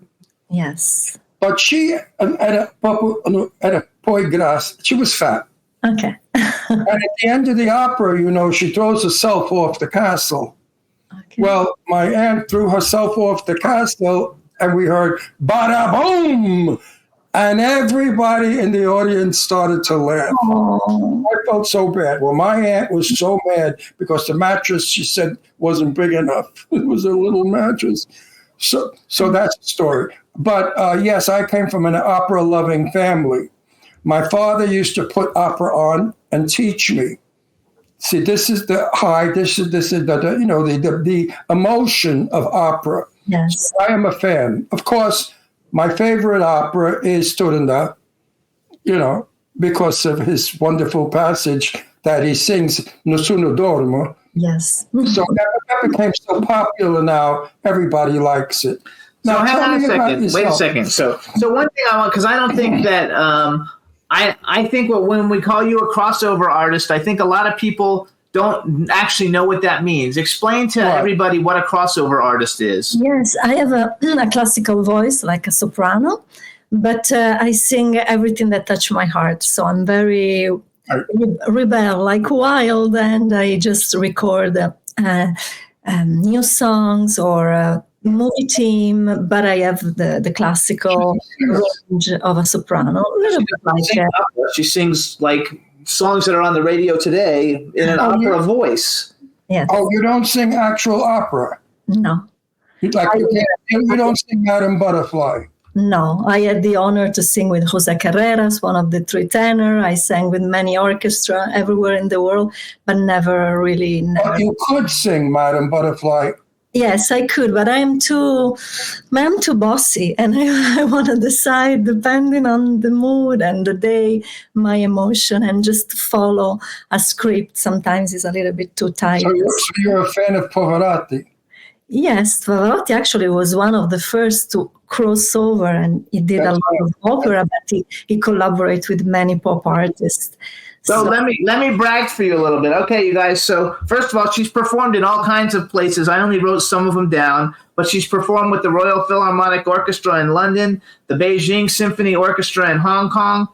Yes. But she era poi grassa. She was fat. Okay. And at the end of the opera, you know, she throws herself off the castle. Okay. Well, my aunt threw herself off the castle, and we heard "bada boom," and everybody in the audience started to laugh. Oh. I felt so bad. Well, my aunt was so mad because the mattress, she said, wasn't big enough. It was a little mattress. So that's the story. But yes, I came from an opera-loving family. My father used to put opera on and teach me. See, this is the high. This is the emotion of opera. Yes, so I am a fan. Of course, my favorite opera is Turandot, you know, because of his wonderful passage that he sings "Nessuno dormo." Yes. So that became so popular now. Everybody likes it. Now, So hang on a tell me about second. Wait a yourself. second. So one thing I want, because I don't think that I think when we call you a crossover artist, I think a lot of people don't actually know what that means. Explain to everybody what a crossover artist is. Yes, I have a classical voice, like a soprano, but I sing everything that touches my heart. So I'm very rebel, like wild, and I just record new songs or movie theme, but I have the classical range of a soprano. A little bit like she sings like songs that are on the radio today in an opera voice. Yes. Oh, you don't sing actual opera? No. You don't sing Madame Butterfly? No, I had the honor to sing with Jose Carreras, one of the three tenor. I sang with many orchestra everywhere in the world, but never really. But you could sing Madame Butterfly. Yes, I could, but I'm too bossy, and I want to decide depending on the mood and the day, my emotion, and just follow a script. Sometimes it's a little bit too tight. So you're a fan of Pavarotti? Yes, Pavarotti actually was one of the first to cross over, and he did a lot of opera, but he collaborated with many pop artists. So let me brag for you a little bit. Okay, you guys. So first of all, she's performed in all kinds of places. I only wrote some of them down, but she's performed with the Royal Philharmonic Orchestra in London, the Beijing Symphony Orchestra in Hong Kong,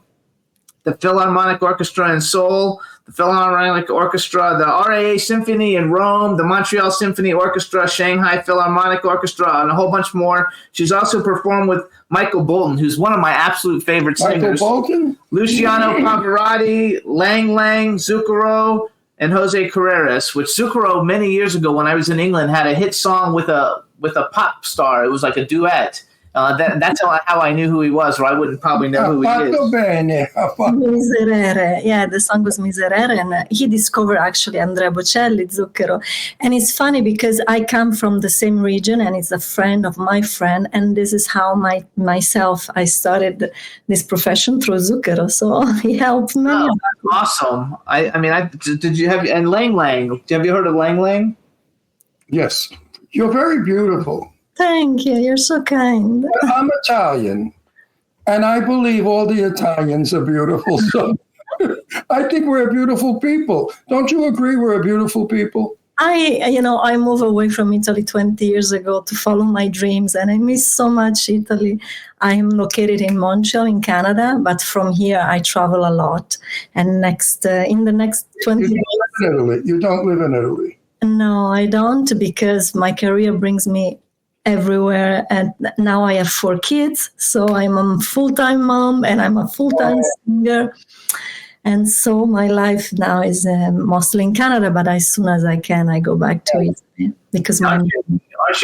the Philharmonic Orchestra in Seoul, the Philharmonic Orchestra, the RAA Symphony in Rome, the Montreal Symphony Orchestra, Shanghai Philharmonic Orchestra, and a whole bunch more. She's also performed with Michael Bolton, who's one of my absolute favorite singers. Michael Bolton? Luciano Pavarotti, Lang Lang, Zucchero, and Jose Carreras, which Zucchero many years ago when I was in England had a hit song with a pop star. It was like a duet. That's how I knew who he was, or I wouldn't probably know who he is. Miserere. Yeah, the song was Miserere, and he discovered actually Andrea Bocelli, Zucchero. And it's funny because I come from the same region, and it's a friend of my friend, and this is how I started this profession through Zucchero. So he helped me. Oh, that's awesome. Did you have, and Lang Lang, have you heard of Lang Lang? Yes. You're very beautiful. Thank you. You're so kind. I'm Italian, and I believe all the Italians are beautiful. So I think we're beautiful people. Don't you agree we're a beautiful people? I moved away from Italy 20 years ago to follow my dreams, and I miss so much Italy. I'm located in Montreal in Canada, but from here I travel a lot. And in the next 20 years... You don't live in Italy? No, I don't, because my career brings me everywhere, and now I have 4 kids, so I'm a full-time mom and I'm a full-time singer, and so my life now is mostly in Canada, but as soon as I can I go back to Italy because aren't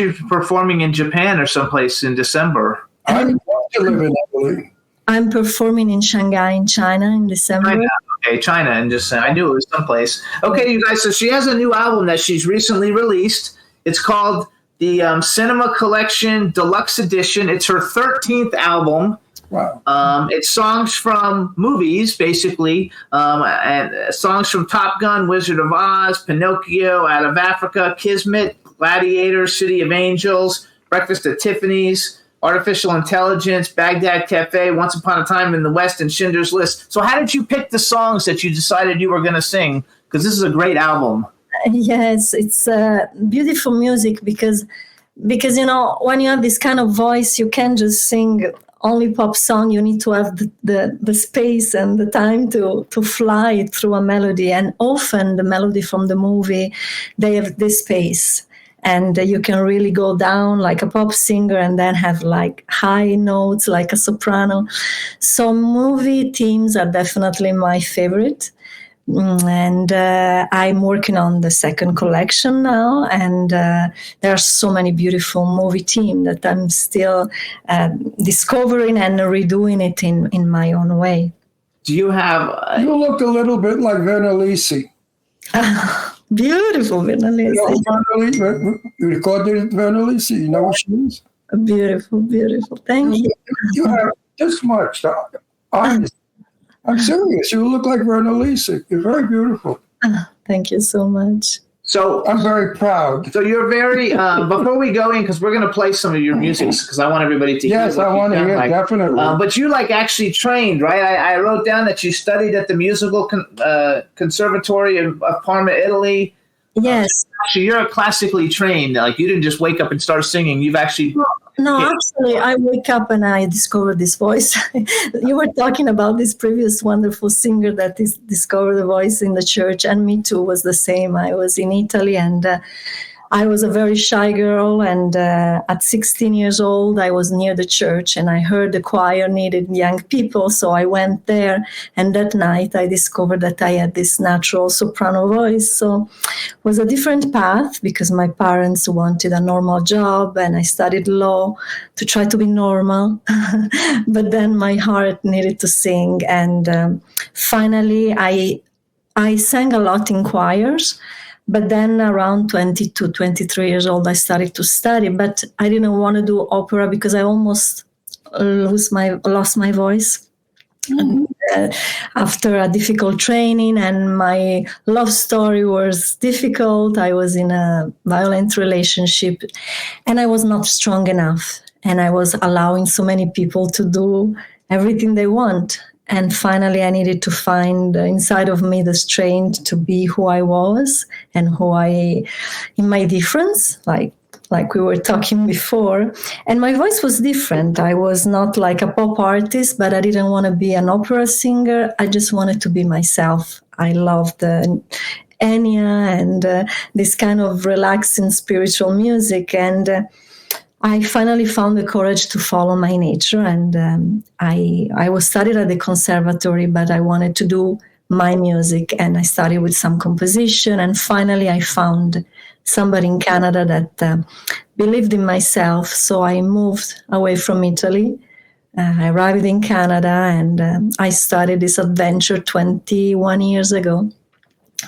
you performing in Japan or someplace in December? I want to live in Italy. I'm performing in Shanghai in China in December. China, and just I knew it was someplace. Okay, you guys, so she has a new album that she's recently released. It's called the Cinema Collection Deluxe Edition. It's her 13th album. Wow. It's songs from movies, basically, and songs from Top Gun, Wizard of Oz, Pinocchio, Out of Africa, Kismet, Gladiator, City of Angels, Breakfast at Tiffany's, Artificial Intelligence, Baghdad Cafe, Once Upon a Time in the West, and Schindler's List. So how did you pick the songs that you decided you were going to sing? Because this is a great album. Yes, it's beautiful music because you know, when you have this kind of voice, you can't just sing only pop song. You need to have the space and the time to fly through a melody. And often the melody from the movie, they have this space. And you can really go down like a pop singer and then have like high notes like a soprano. So movie themes are definitely my favorite. And I'm working on the second collection now, and there are so many beautiful movie themes that I'm still discovering and redoing it in my own way. Do you have... You look a little bit like Verna Lisi. Beautiful Verna Lisi. You recorded Verna Lisi. You know what she is? Beautiful, beautiful. Thank you. You have this much. I'm serious. You look like Verna Lisi. You're very beautiful. Thank you so much. So I'm very proud. So you're very. Before we go in, because we're going to play some of your music, because I want everybody to hear. Yes, I want to hear definitely. But you actually trained, right? I wrote down that you studied at the musical conservatory of Parma, Italy. Yes. Actually, you're classically trained. Like, you didn't just wake up and start singing. You've actually... No, actually, I wake up and I discover this voice. You were talking about this previous wonderful singer that discovered the voice in the church, and me too was the same. I was in Italy, and I was a very shy girl, and at 16 years old, I was near the church, and I heard the choir needed young people, so I went there, and that night I discovered that I had this natural soprano voice. So it was a different path, because my parents wanted a normal job, and I studied law to try to be normal, but then my heart needed to sing, and finally I sang a lot in choirs. But then around 22, 23 years old, I started to study, but I didn't want to do opera because I almost lost my voice. Mm-hmm. After a difficult training, and my love story was difficult. I was in a violent relationship, and I was not strong enough. And I was allowing so many people to do everything they want. And finally, I needed to find inside of me the strength to be who I was and in my difference, like we were talking before. And my voice was different. I was not like a pop artist, but I didn't want to be an opera singer. I just wanted to be myself. I loved Enya and this kind of relaxing spiritual music. And I finally found the courage to follow my nature, and I was studied at the conservatory, but I wanted to do my music, and I started with some composition, and finally I found somebody in Canada that believed in myself, so I moved away from Italy. I arrived in Canada, and I started this adventure 21 years ago.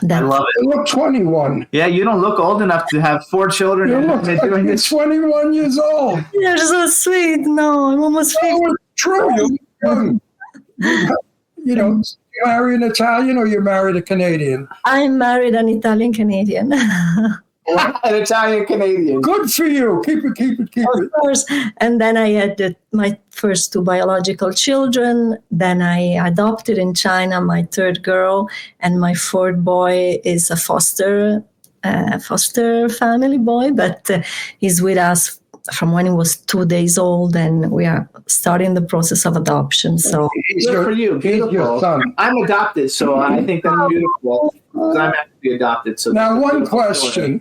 I love it. You look 21. Yeah, you don't look old enough to have 4 children. You look like you're 21 years old. You're so sweet. No, I'm almost 50. Oh, true. You know, you marry an Italian or you married a Canadian? I married an Italian Canadian. An Italian Canadian. Good for you. Keep it. Of course. And then I had my first 2 biological children. Then I adopted in China my 3rd girl, and my 4th boy is a foster family boy, but he's with us from when he was 2 days old, and we are starting the process of adoption. So good for you. Beautiful. I'm adopted, so I think that's beautiful. I'm actually adopted. So now, one question.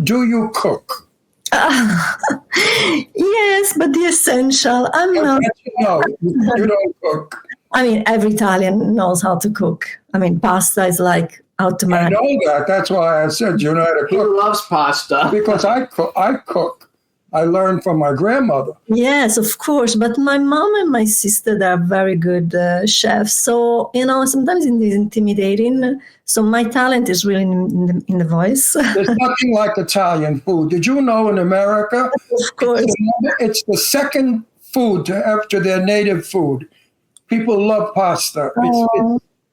Do you cook? Yes, but the essential. I'm not. No, you don't cook. I mean, every Italian knows how to cook. I mean, pasta is like automatic. I know that. That's why I said you know how to cook. He loves pasta. Because I cook. I learned from my grandmother. Yes, of course. But my mom and my sister, they're very good chefs. So, you know, sometimes it is intimidating. So my talent is really in the voice. There's nothing like Italian food. Did you know in America, of course, it's the second food after their native food. People love pasta.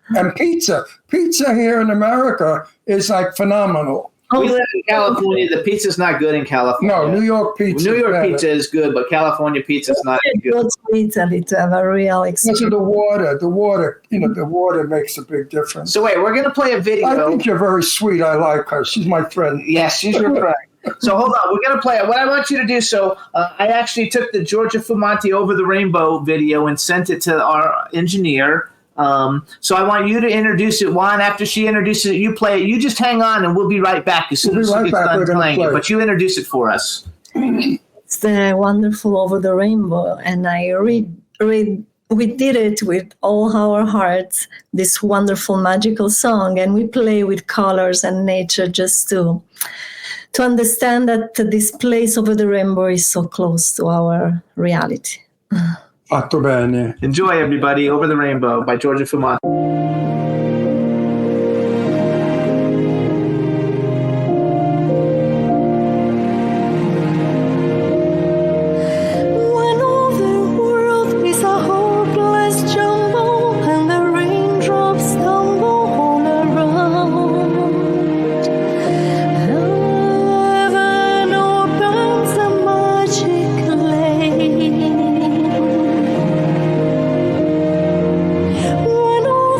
And pizza. Pizza here in America is like phenomenal. We live in California. The pizza's not good in California. No, New York pizza. New York pizza is good, but California pizza is not good. Go to Italy to have a real Because experience. of the water, the water makes a big difference. So wait, we're going to play a video. I think you're very sweet. I like her. She's my friend. Yes, she's your friend. So hold on, we're going to play it. What I want you to do, I actually took the Giorgia Fumanti Over the Rainbow video and sent it to our engineer. So I want you to introduce it. Juan, after she introduces it, you play it. You just hang on and we'll be right back as soon as she gets done playing it. But you introduce it for us. It's the wonderful Over the Rainbow, and we did it with all our hearts, this wonderful magical song, and we play with colors and nature just to understand that this place over the rainbow is so close to our reality. Fatto bene. Enjoy, everybody. Over the Rainbow by Giorgia Fumanti. When all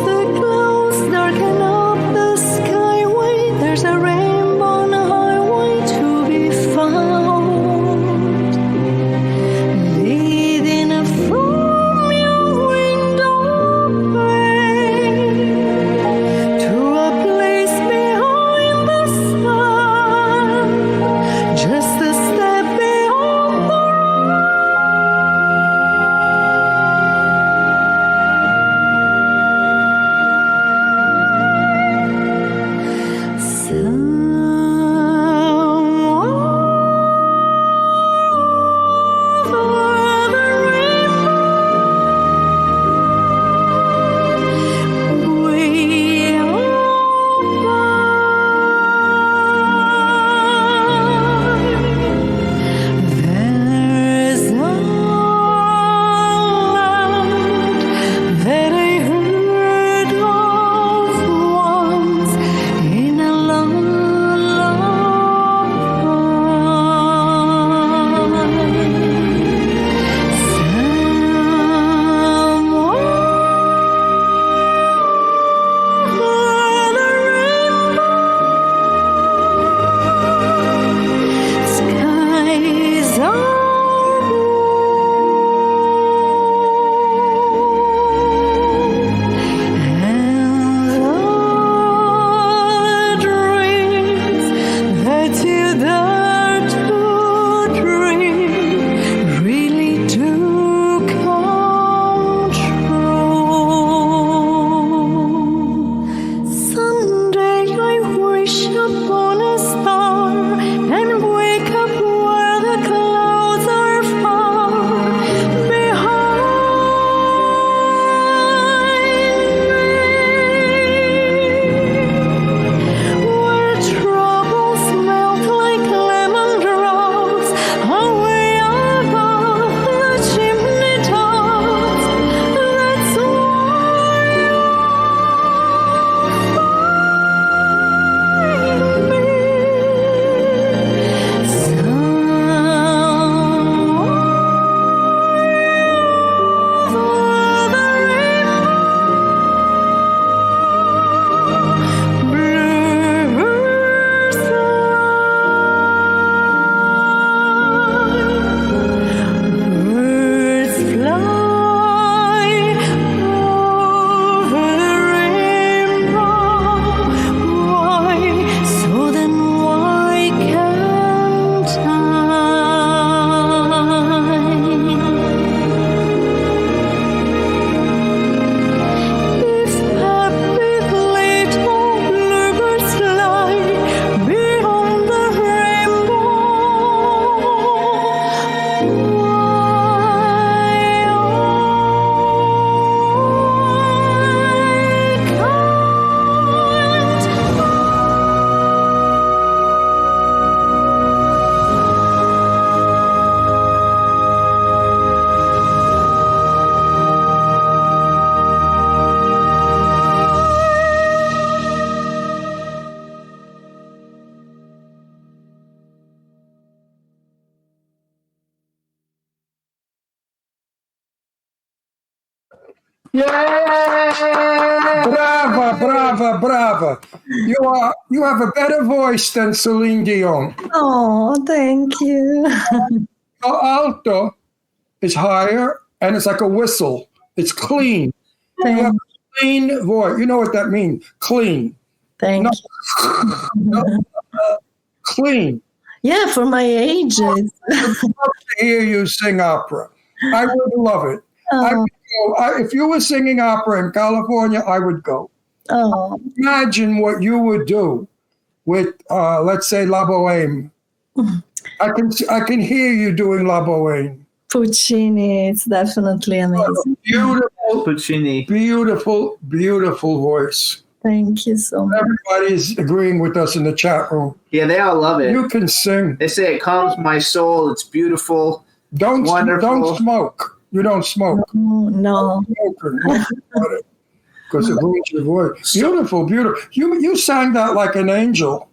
Yay! Brava, brava, brava. You have a better voice than Celine Dion. Oh, thank you. Your alto is higher, and it's like a whistle. It's clean. You have a clean voice. You know what that means? Clean. Thank you. Clean. Yeah, for my age. I'd love to hear you sing opera. I would love it. I would go. If you were singing opera in California, I would go. Oh. Imagine what you would do with, let's say, La Boheme. I can hear you doing La Boheme. Puccini, it's definitely amazing. Beautiful Puccini. Beautiful, beautiful voice. Thank you so much. Everybody's agreeing with us in the chat room. Yeah, they all love it. You can sing. They say it calms my soul. It's beautiful. Wonderful. Don't smoke. You don't smoke. No. Because it ruins your voice. Beautiful, beautiful. You sang that like an angel.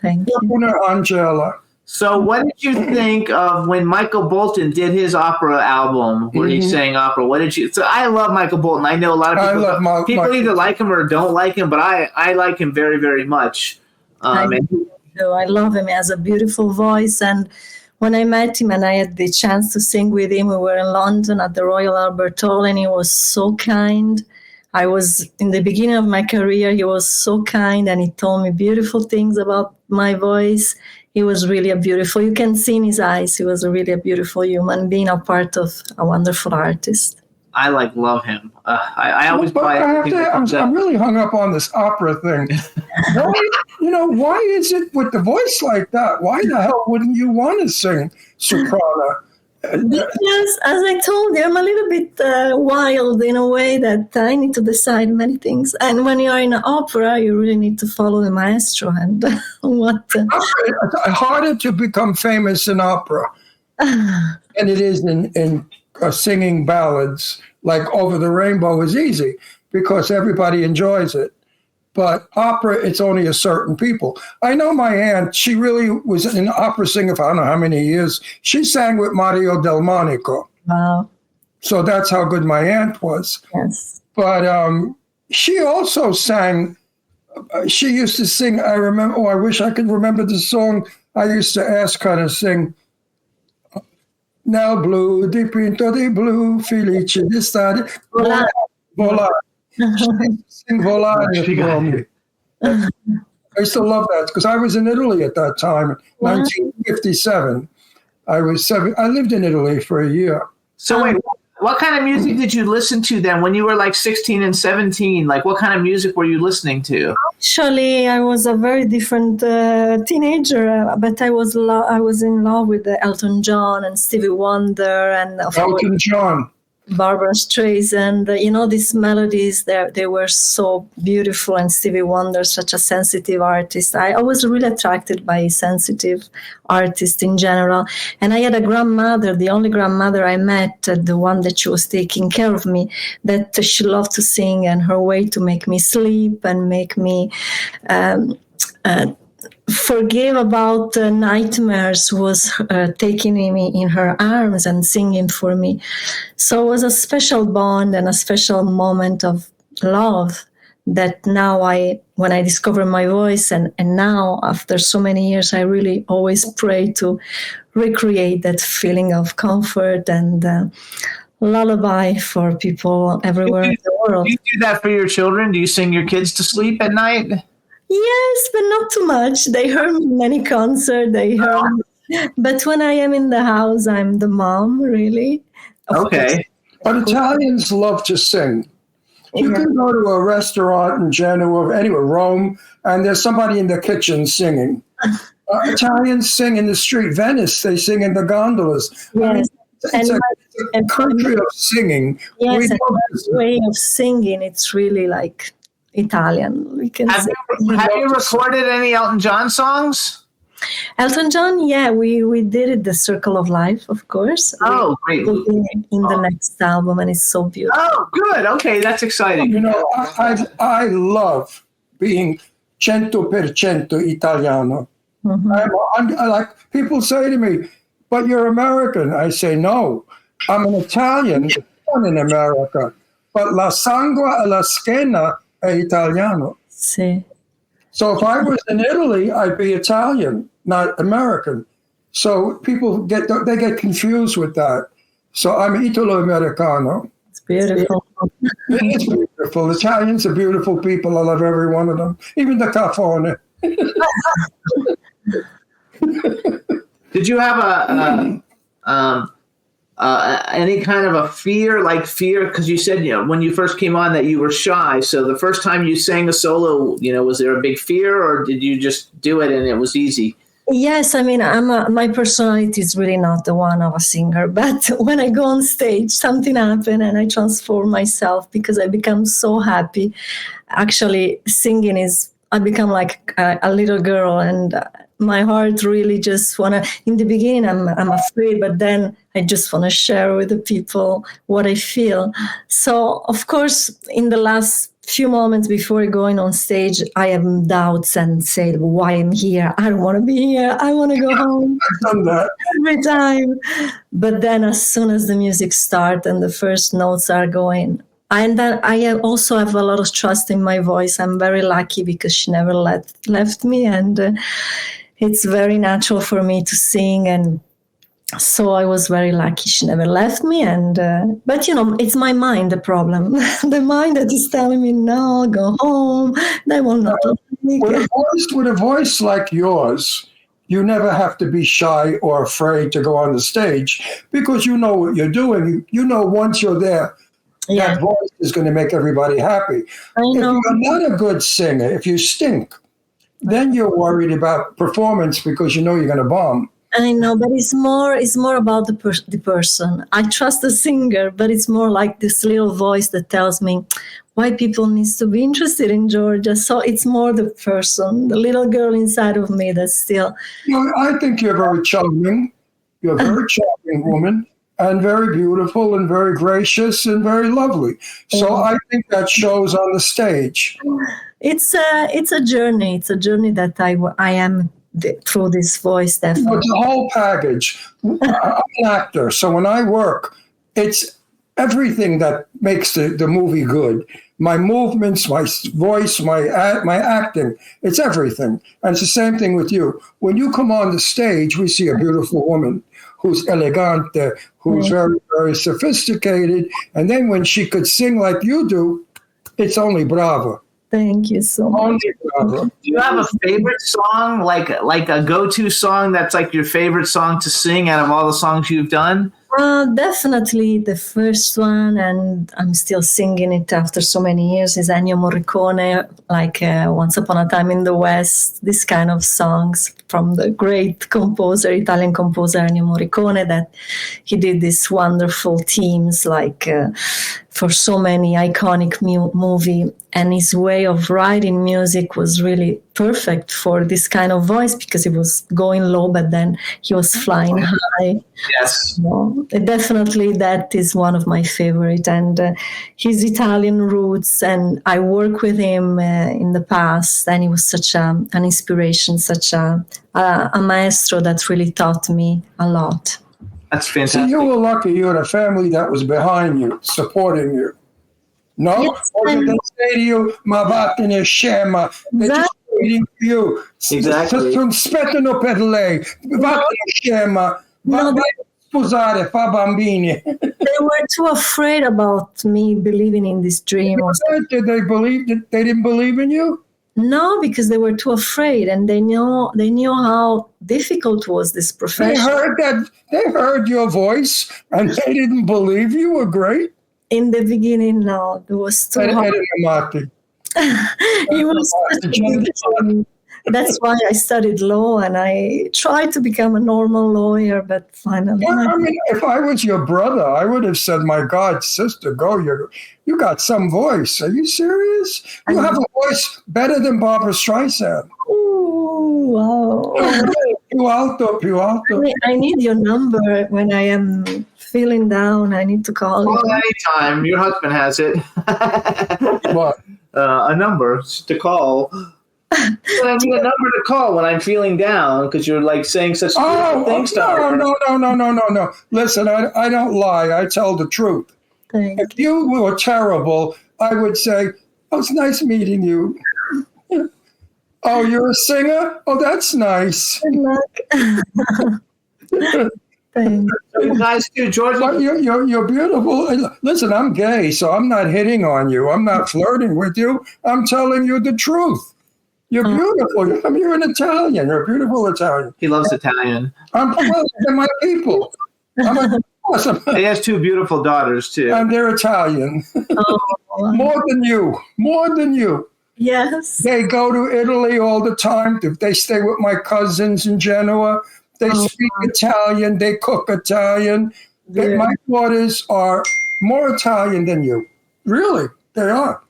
Thank you. Angela. So what did you think of when Michael Bolton did his opera album where he sang opera? What did you? So I love Michael Bolton. I know a lot of people. People either like him or don't like him, but I like him very, very much. I love him. He has a beautiful voice, and when I met him and I had the chance to sing with him, we were in London at the Royal Albert Hall, and he was so kind. I was in the beginning of my career. He was so kind, and he told me beautiful things about my voice. He was really you can see in his eyes, he was really a beautiful human being, a part of a wonderful artist. I love him. I always buy it. I'm really hung up on this opera thing. Why is it with the voice like that? Why the hell wouldn't you want to sing soprano? Because, as I told you, I'm a little bit wild in a way that I need to decide many things. And when you are in an opera, you really need to follow the maestro and what. It's harder to become famous in opera than it is in singing ballads. Like Over the Rainbow is easy because everybody enjoys it. But opera, it's only a certain people. I know my aunt, she really was an opera singer for I don't know how many years. She sang with Mario Del Monaco. Wow. So that's how good my aunt was. Yes. But she also sang, she used to sing, I remember, I wish I could remember the song I used to ask her to sing. Nel blu, dipinto di blu, felice di stare. Volare. Sing Volare for me. I used to love that because I was in Italy at that time, 1957. I lived in Italy for a year. So wait, what kind of music did you listen to then when you were like 16 and 17? Like what kind of music were you listening to? Actually, I was a very different teenager, but I was in love with Elton John and Stevie Wonder and Elton John. Barbara Streisand, these melodies, they were so beautiful, and Stevie Wonder, such a sensitive artist. I was really attracted by sensitive artists in general. And I had a grandmother, the only grandmother I met, the one that she was taking care of me, that she loved to sing, and her way to make me sleep and make me forgive about nightmares was taking me in her arms and singing for me. So it was a special bond and a special moment of love that now when I discover my voice and now after so many years, I really always pray to recreate that feeling of comfort and lullaby for people everywhere in the world. Do you do that for your children? Do you sing your kids to sleep at night? Yes, but not too much. They heard me in many concerts. But when I am in the house, I'm the mom, really. Okay. But Italians love to sing. You can go to a restaurant in Genoa, anywhere, Rome, and there's somebody in the kitchen singing. Italians sing in the street. Venice, they sing in the gondolas. Yes. It's a country of singing. Yes, and that way of singing, it's really like Italian. We can have you recorded any Elton John songs? Elton John, yeah, we did it, The Circle of Life, of course. Oh, great. In the next album, and it's so beautiful. Oh, good. Okay, that's exciting. I love being 100% Italiano. Mm-hmm. I like, people say to me, but you're American. I say, no, I'm an Italian born in America. but la sangua e la schiena è italiano. Sì. So if I was in Italy, I'd be Italian, not American. So people get confused with that. So I'm Italo-Americano. It's beautiful. It is beautiful. Italians are beautiful people. I love every one of them, even the caffone. Did you have any kind of a fear? Because you said, when you first came on that you were shy. So the first time you sang a solo, was there a big fear, or did you just do it and it was easy? Yes, I mean, my personality is really not the one of a singer, but when I go on stage, something happens and I transform myself because I become so happy. Actually, singing I become like a little girl, and my heart really just in the beginning, I'm afraid, but then I just want to share with the people what I feel. So, of course, in the last few moments before going on stage, I have doubts and say, why I'm here? I don't want to be here. I want to go home. I've done that every time. But then as soon as the music starts and the first notes are going, and then I also have a lot of trust in my voice. I'm very lucky because she never left me, and it's very natural for me to sing. And so I was very lucky she never left me. But it's my mind, the problem. The mind that is telling me, no, go home. They will not let me. With a voice like yours, you never have to be shy or afraid to go on the stage because you know what you're doing. You know once you're there, that voice is going to make everybody happy. I know. If you're not a good singer, if you stink, then you're worried about performance because you know you're going to bomb. I know, but it's more about the person. I trust the singer, but it's more like this little voice that tells me why people need to be interested in Giorgia. So it's more the person, the little girl inside of me that's still. I think you're very charming. You're a very charming woman, and very beautiful, and very gracious, and very lovely. So I think that shows on the stage. It's a journey. It's a journey that I am. Through this voice, definitely. It's a whole package. I'm an actor, so when I work, it's everything that makes the movie good. My movements, my voice, my acting, it's everything. And it's the same thing with you. When you come on the stage, we see a beautiful woman who's elegante, who's very, very sophisticated. And then when she could sing like you do, it's only brava. Thank you so much. Do you have a favorite song, like a go-to song that's like your favorite song to sing out of all the songs you've done? Definitely the first one, and I'm still singing it after so many years, is Ennio Morricone, like Once Upon a Time in the West, this kind of songs from the great composer, Italian composer Ennio Morricone, that he did these wonderful themes like for so many iconic movie, and his way of writing music was really perfect for this kind of voice because it was going low, but then he was flying high. Yes. So, definitely that is one of my favorite, and his Italian roots, and I worked with him in the past, and he was such an inspiration, such a maestro that really taught me a lot. That's fantastic. So you were lucky you had a family that was behind you, supporting you. No? Yes, or did they say to you, ma vattene scema, they're just waiting for you. Exactly. Sono aspettano per lei, vattene scema, vattene sposare, fa bambini. They were too afraid about me believing in this dream. Did they believe that they didn't believe in you? No, because they were too afraid, and they knew how difficult was this profession. They heard your voice, and they didn't believe you were great. In the beginning, no, it was too hard. It was. That's why I studied law, and I tried to become a normal lawyer, but finally. Well, I mean, if I was your brother, I would have said, "My God, sister, go! You got some voice. Are you serious? You have a voice better than Barbara Streisand." Ooh, wow! Più alto. I need your number when I am feeling down. I need to call you. Well, anytime. Your husband has it. What? A number to call. I need a number to call when I'm feeling down because you're like saying such beautiful things to her. No. Listen, I don't lie. I tell the truth. If you were terrible, I would say, "Oh, it's nice meeting you." Oh, you're a singer? Oh, that's nice. You guys do, Georgia. But you're beautiful. Listen, I'm gay, so I'm not hitting on you. I'm not flirting with you. I'm telling you the truth. You're beautiful. I mean, you're an Italian. You're a beautiful Italian. He loves Italian. They're my people. He has 2 beautiful daughters too, and they're Italian. More than you. More than you. Yes. They go to Italy all the time. They stay with my cousins in Genoa. They speak Italian. They cook Italian. My daughters are more Italian than you. Really, they are.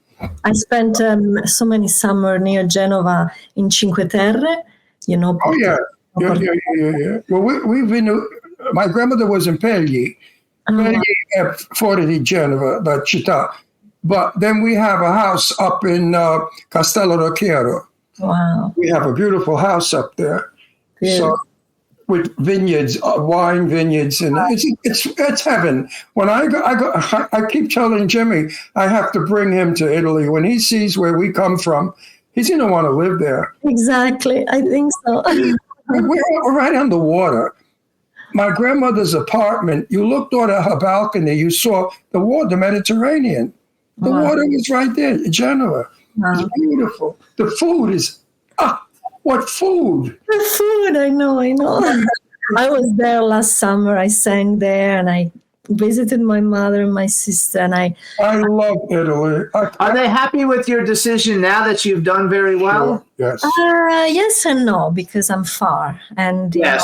I spent so many summer near Genova in Cinque Terre. You know. Oh yeah. Well, we've been. My grandmother was in Pegli, Fore di Genova, la città. But then we have a house up in Castello Rocchiero. Wow. We have a beautiful house up there. Yeah. So with vineyards, wine vineyards, and it's heaven. When I keep telling Jimmy I have to bring him to Italy. When he sees where we come from, he's going to want to live there. Exactly, I think so. We're right on the water. My grandmother's apartment, you looked out at her balcony, you saw the water, the Mediterranean. The water was right there, Genoa. It's beautiful. The food is, what food? The food, I know. I was there last summer. I sang there and I visited my mother and my sister. And I love Italy. Are they happy with your decision now that you've done very well? Yes. Yes and no, because I'm far. And yes.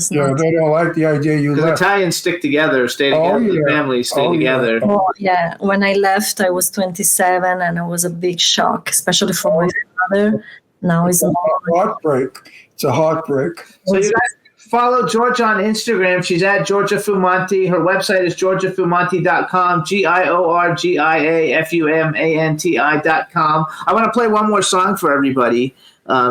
They don't like the idea you left. Italians stick together, stay together. The families stay together. Oh, yeah. When I left, I was 27, and it was a big shock, especially for my father. Now it's a heartbreak. It's a heartbreak. So you guys follow Giorgia on Instagram. She's at Giorgia Fumanti. Her website is GiorgiaFumanti.com, GiorgiaFumanti.com. I want to play one more song for everybody.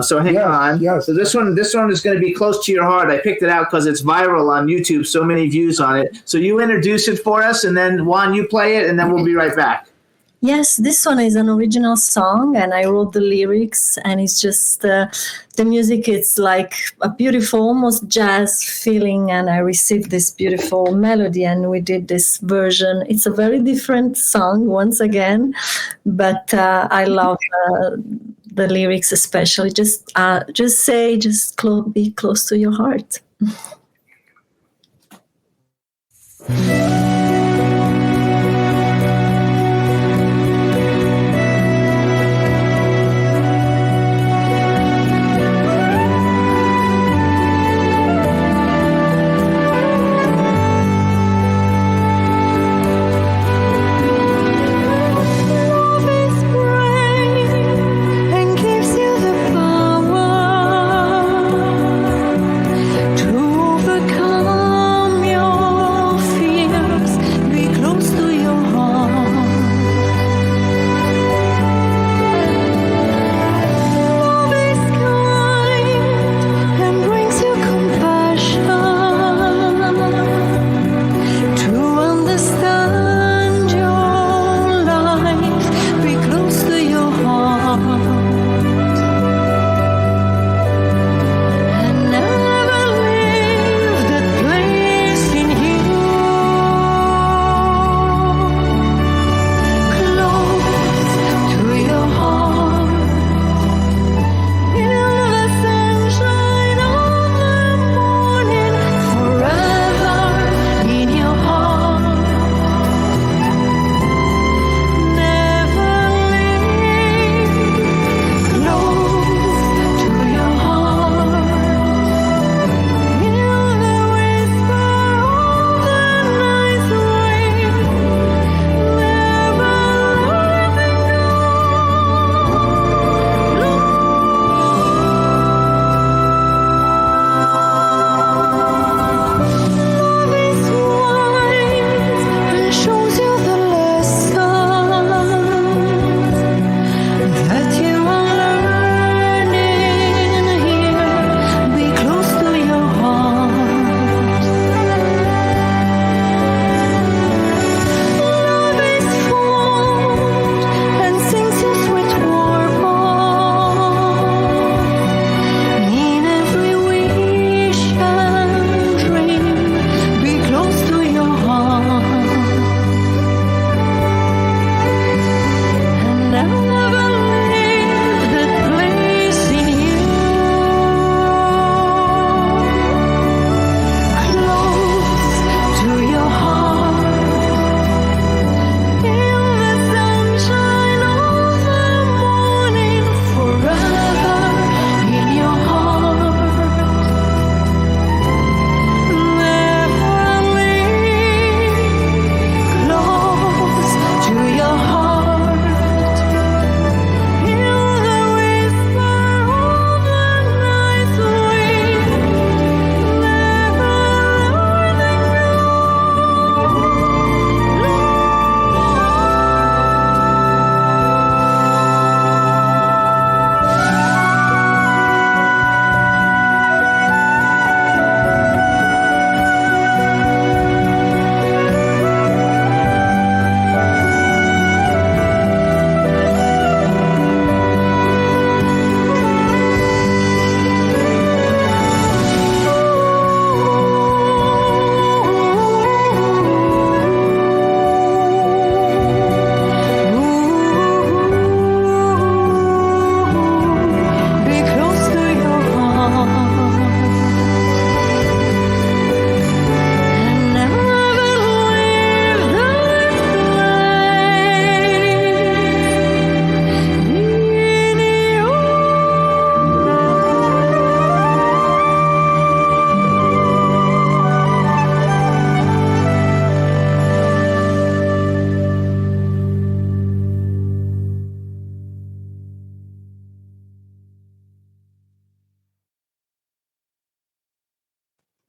So hang on. Yes. So this one is going to be close to your heart. I picked it out because it's viral on YouTube. So many views on it. So you introduce it for us, and then Juan, you play it, and then we'll be right back. Yes, this one is an original song, and I wrote the lyrics, and it's just the music. It's like a beautiful, almost jazz feeling, and I received this beautiful melody, and we did this version. It's a very different song, once again, but I love the lyrics, especially. Just be close to your heart. To overcome your fear.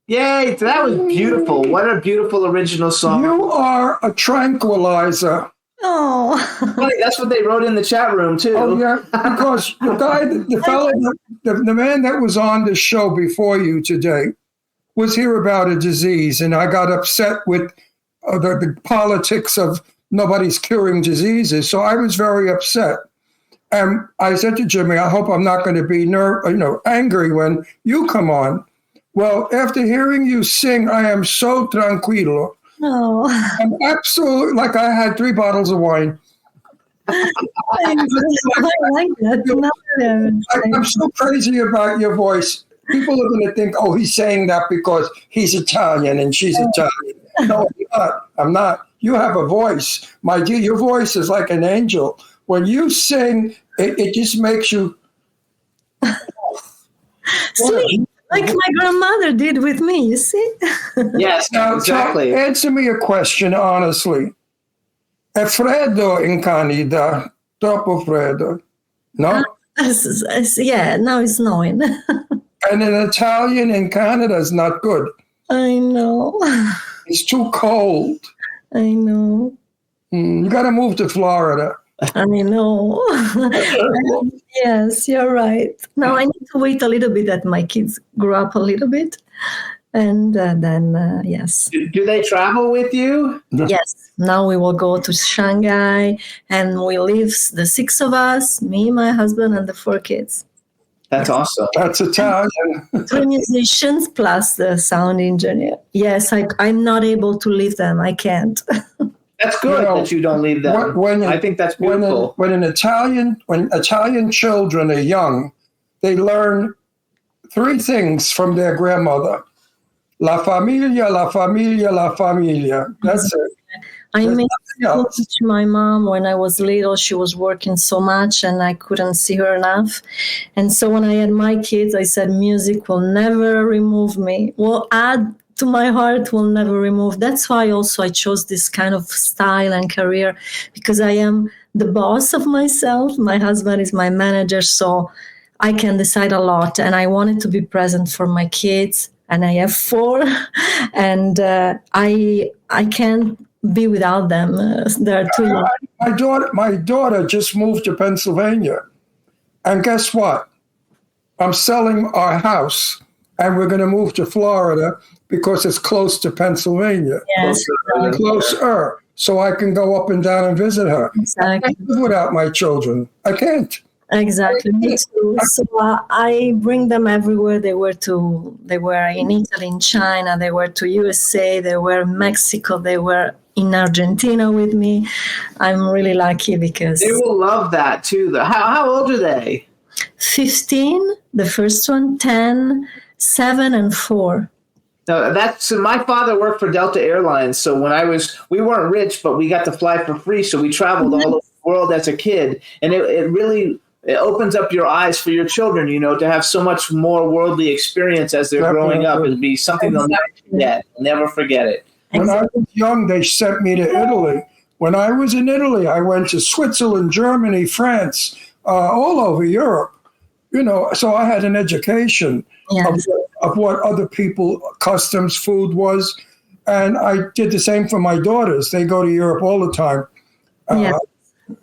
Yay! That was beautiful. What a beautiful original song. You are a tranquilizer. Oh, Funny, that's what they wrote in the chat room too. Oh yeah, because the man that was on the show before you today was here about a disease, and I got upset with the politics of nobody's curing diseases. So I was very upset, and I said to Jimmy, "I hope I'm not going to be angry when you come on." Well, after hearing you sing, I am so tranquilo. oh. I'm absolutely like I had 3 bottles of wine. I like that. I'm so crazy about your voice. People are going to think, oh, he's saying that because he's Italian and she's Italian. No, I'm not. You have a voice. My dear, your voice is like an angel. When you sing, it just makes you sweet. Like my grandmother did with me, you see? Yes, exactly. So answer me a question honestly. È freddo in Canada? Troppo freddo? No? Yeah, now it's snowing. And in Italian in Canada is not good. I know. It's too cold. I know. You got to move to Florida. I know. Yes, you're right. Now I need to wait a little bit that my kids grow up a little bit. And then, yes. Do they travel with you? Yes. Now we will go to Shanghai and we live, the 6 of us, me, my husband, and the 4 kids. That's awesome. That's Italian. 3 musicians plus the sound engineer. Yes, I'm not able to leave them. I can't. That's good that you don't leave them. I think that's beautiful. When Italian children are young, they learn 3 things from their grandmother. La familia, la familia, la familia. That's it. I made to teach my mom when I was little. She was working so much and I couldn't see her enough. And so when I had my kids, I said, music will never remove me. Will add to my heart, will never remove. That's why also I chose this kind of style and career, because I am the boss of myself. My husband is my manager, so I can decide a lot. And I wanted to be present for my kids. And I have 4, and I can't be without them. They're too young. My daughter just moved to Pennsylvania, and guess what? I'm selling our house, and we're going to move to Florida because it's close to Pennsylvania. Yes, closer, so I can go up and down and visit her. Exactly. I can't live without my children. I can't. Exactly, me too. So I bring them everywhere. They were in Italy, in China, they were to USA, they were in Mexico, they were in Argentina with me. I'm really lucky because they will love that too. How old are they? 15, the first one, 10, 7, and 4. No, my father worked for Delta Airlines. So when we weren't rich, but we got to fly for free. So we traveled all over the world as a kid, and it really opens up your eyes for your children, to have so much more worldly experience as they're growing up. It'll be something they'll never forget. Never forget it. When I was young, they sent me to Italy. When I was in Italy, I went to Switzerland, Germany, France, all over Europe. So I had an education of what other people, customs, food was. And I did the same for my daughters. They go to Europe all the time.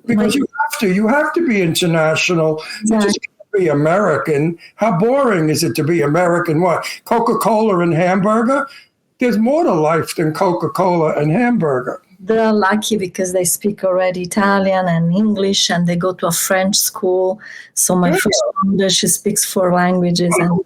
Because you have to be international. You just can't be American. How boring is it to be American? What? Coca-Cola and hamburger? There's more to life than Coca-Cola and hamburger. They're lucky because they speak already Italian and English, and they go to a French school. So my first daughter, she speaks 4 languages, and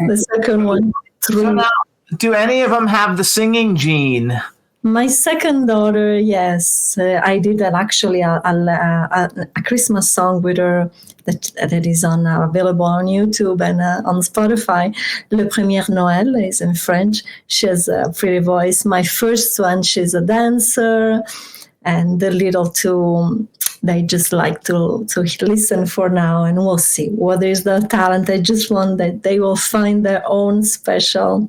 the second one 3. So now, do any of them have the singing gene? My second daughter, yes. I did actually a Christmas song with her that is available on YouTube and on Spotify. Le Premier Noël is in French. She has a pretty voice. My first one, she's a dancer. And the little 2, they just like to listen for now. And we'll see whether it's the talent. I just want that they will find their own special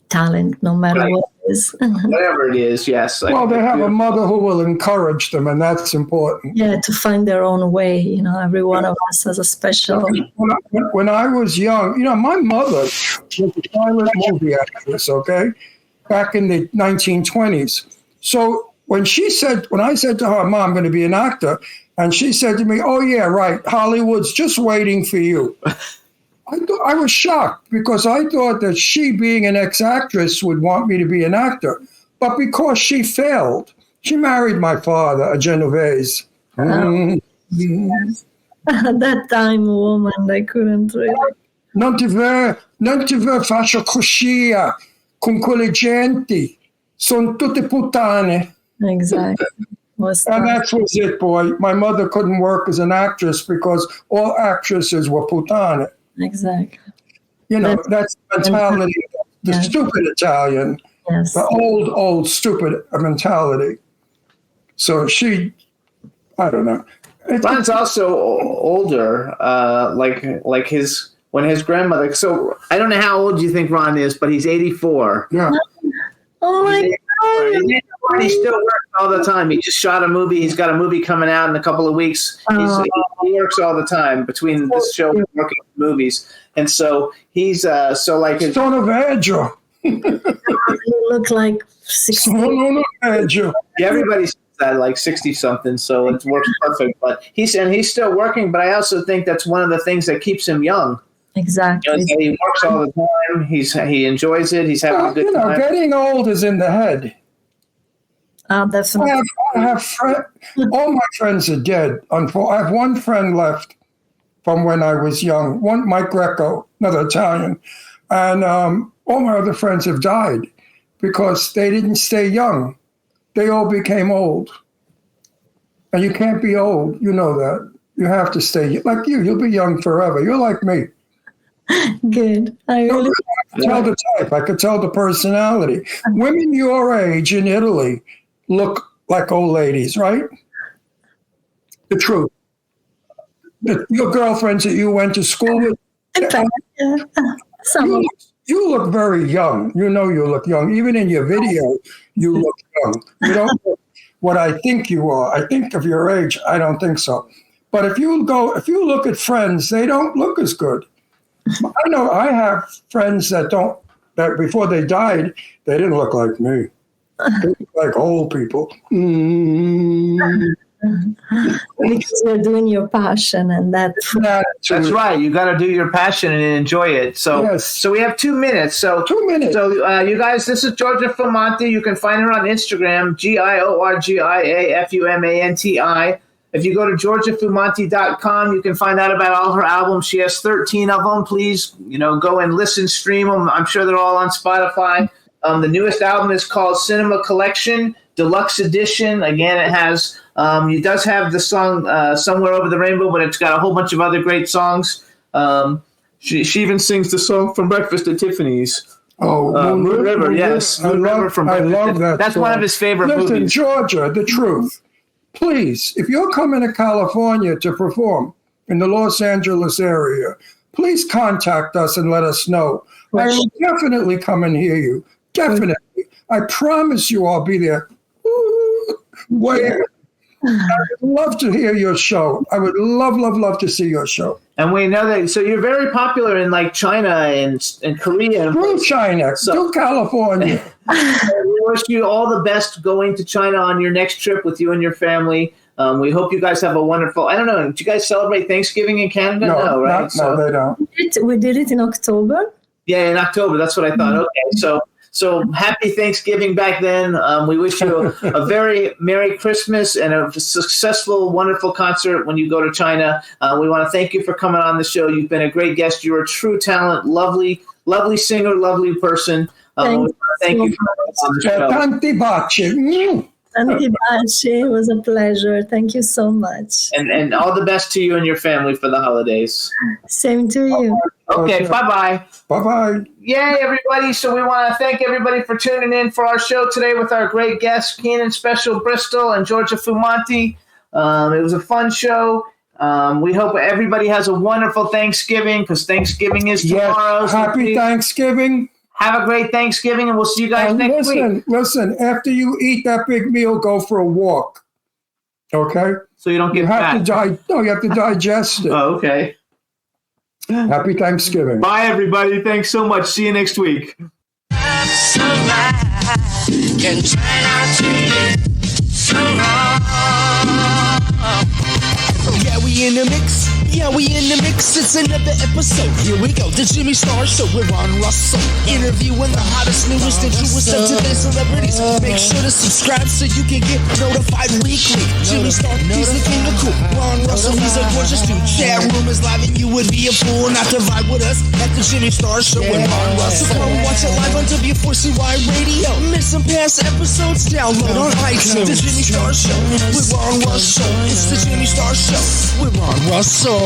talent, no matter Right. what it is. Whatever it is, yes. Well, they have a mother who will encourage them, and that's important. Yeah, to find their own way. Every one of us has a special. When I was young, my mother was a silent movie actress, okay, back in the 1920s. So when I said to her, Mom, I'm going to be an actor, and she said to me, oh, yeah, right, Hollywood's just waiting for you. I was shocked because I thought that she, being an ex-actress, would want me to be an actor. But because she failed, she married my father, a Genovese. At that time, woman, they couldn't really. Non ti faccio così con quelle genti. Sono tutte puttane. Exactly. And that was it, boy. My mother couldn't work as an actress because all actresses were puttane. Exactly. That's the mentality, the stupid Italian, the old stupid mentality. So I don't know. Ron's also older, when his grandmother. So I don't know how old you think Ron is, but he's 84. Yeah. Oh my God. He still works all the time. He just shot a movie. He's got a movie coming out in a couple of weeks. He works all the time between this show and working movies. And so he's Sono veggio. You look like 60. Sono veggio. Yeah, everybody's like 60 something, so it works perfect. But he's still working. But I also think that's one of the things that keeps him young. Exactly. He works all the time. He enjoys it. He's having a good time. Getting old is in the head. Definitely. I have all my friends are dead. I have one friend left from when I was young. One, Mike Greco, another Italian, and all my other friends have died because they didn't stay young. They all became old, and you can't be old. You know that. You have to stay like you. You'll be young forever. You're like me. Good. I could tell the type. I could tell the personality. Women your age in Italy look like old ladies, right? The truth. Your girlfriends that you went to school with, you look very young. You look young. Even in your video, you look young. You don't look what I think you are. I think of your age, I don't think so. But if you look at friends, they don't look as good. I know I have friends that before they died, they didn't look like me. They look like old people. Because you're doing your passion, and that's right. You got to do your passion and enjoy it. So, yes. So we have 2 minutes. So 2 minutes. So you guys, this is Giorgia Fumanti. You can find her on Instagram, GiorgiaFumanti. If you go to GiorgiaFumanti.com, you can find out about all her albums. She has 13 of them. Please, go and listen, stream them. I'm sure they're all on Spotify. The newest album is called Cinema Collection Deluxe Edition. Again, it does have the song Somewhere Over the Rainbow, but it's got a whole bunch of other great songs. She even sings the song from Breakfast at Tiffany's. Oh, Moon River, yes. I love that. That's song. one of his favorite movies. movies. Georgia, the truth. Please, if you're coming to California to perform in the Los Angeles area, please contact us and let us know. I will definitely come and hear you. Definitely. I promise you I'll be there. Where? I would love to hear your show. I would love to see your show. And we know that, so you're very popular in like China and Korea. Through China, through California. We wish you all the best going to China on your next trip with you and your family. We hope you guys have a wonderful, I don't know, do you guys celebrate Thanksgiving in Canada? No, right? No, they don't. We did it in October. Yeah, in October. That's what I thought. Okay, so happy Thanksgiving back then. We wish you a very Merry Christmas and a successful, wonderful concert when you go to China. We want to thank you for coming on the show. You've been a great guest. You're a true talent, lovely singer, lovely person. Thank you for coming on the show. Tanti baci. Tanti baci. It was a pleasure. Thank you so much. And all the best to you and your family for the holidays. Same to you. Okay, bye-bye. Bye-bye. Yay, everybody. So we want to thank everybody for tuning in for our show today with our great guests, Keenan Special Bristol and Giorgia Fumanti. It was a fun show. We hope everybody has a wonderful Thanksgiving because Thanksgiving is tomorrow. Yes. Happy Thanksgiving. Have a great Thanksgiving, and we'll see you guys next week. Listen, after you eat that big meal, go for a walk. Okay? So you don't get fat. You have to digest it. Oh, okay. Happy Thanksgiving. Bye, everybody. Thanks so much. See you next week. Yeah, we in the mix. Yeah, we in the mix. It's another episode. Here we go. The Jimmy Star Show with Ron Russell. Interviewing the hottest, newest, and truest of today's celebrities. Make sure to subscribe so you can get notified weekly. Jimmy Star, he's the king of cool. Ron Russell, he's a gorgeous dude. Chat room is live and you would be a fool not to vibe with us at the Jimmy Star Show with Ron Russell. Come watch it live on W4CY Radio. Miss some past episodes? Download on iTunes. The Jimmy Star Show with Ron Russell. It's the Jimmy Star Show with Ron Russell.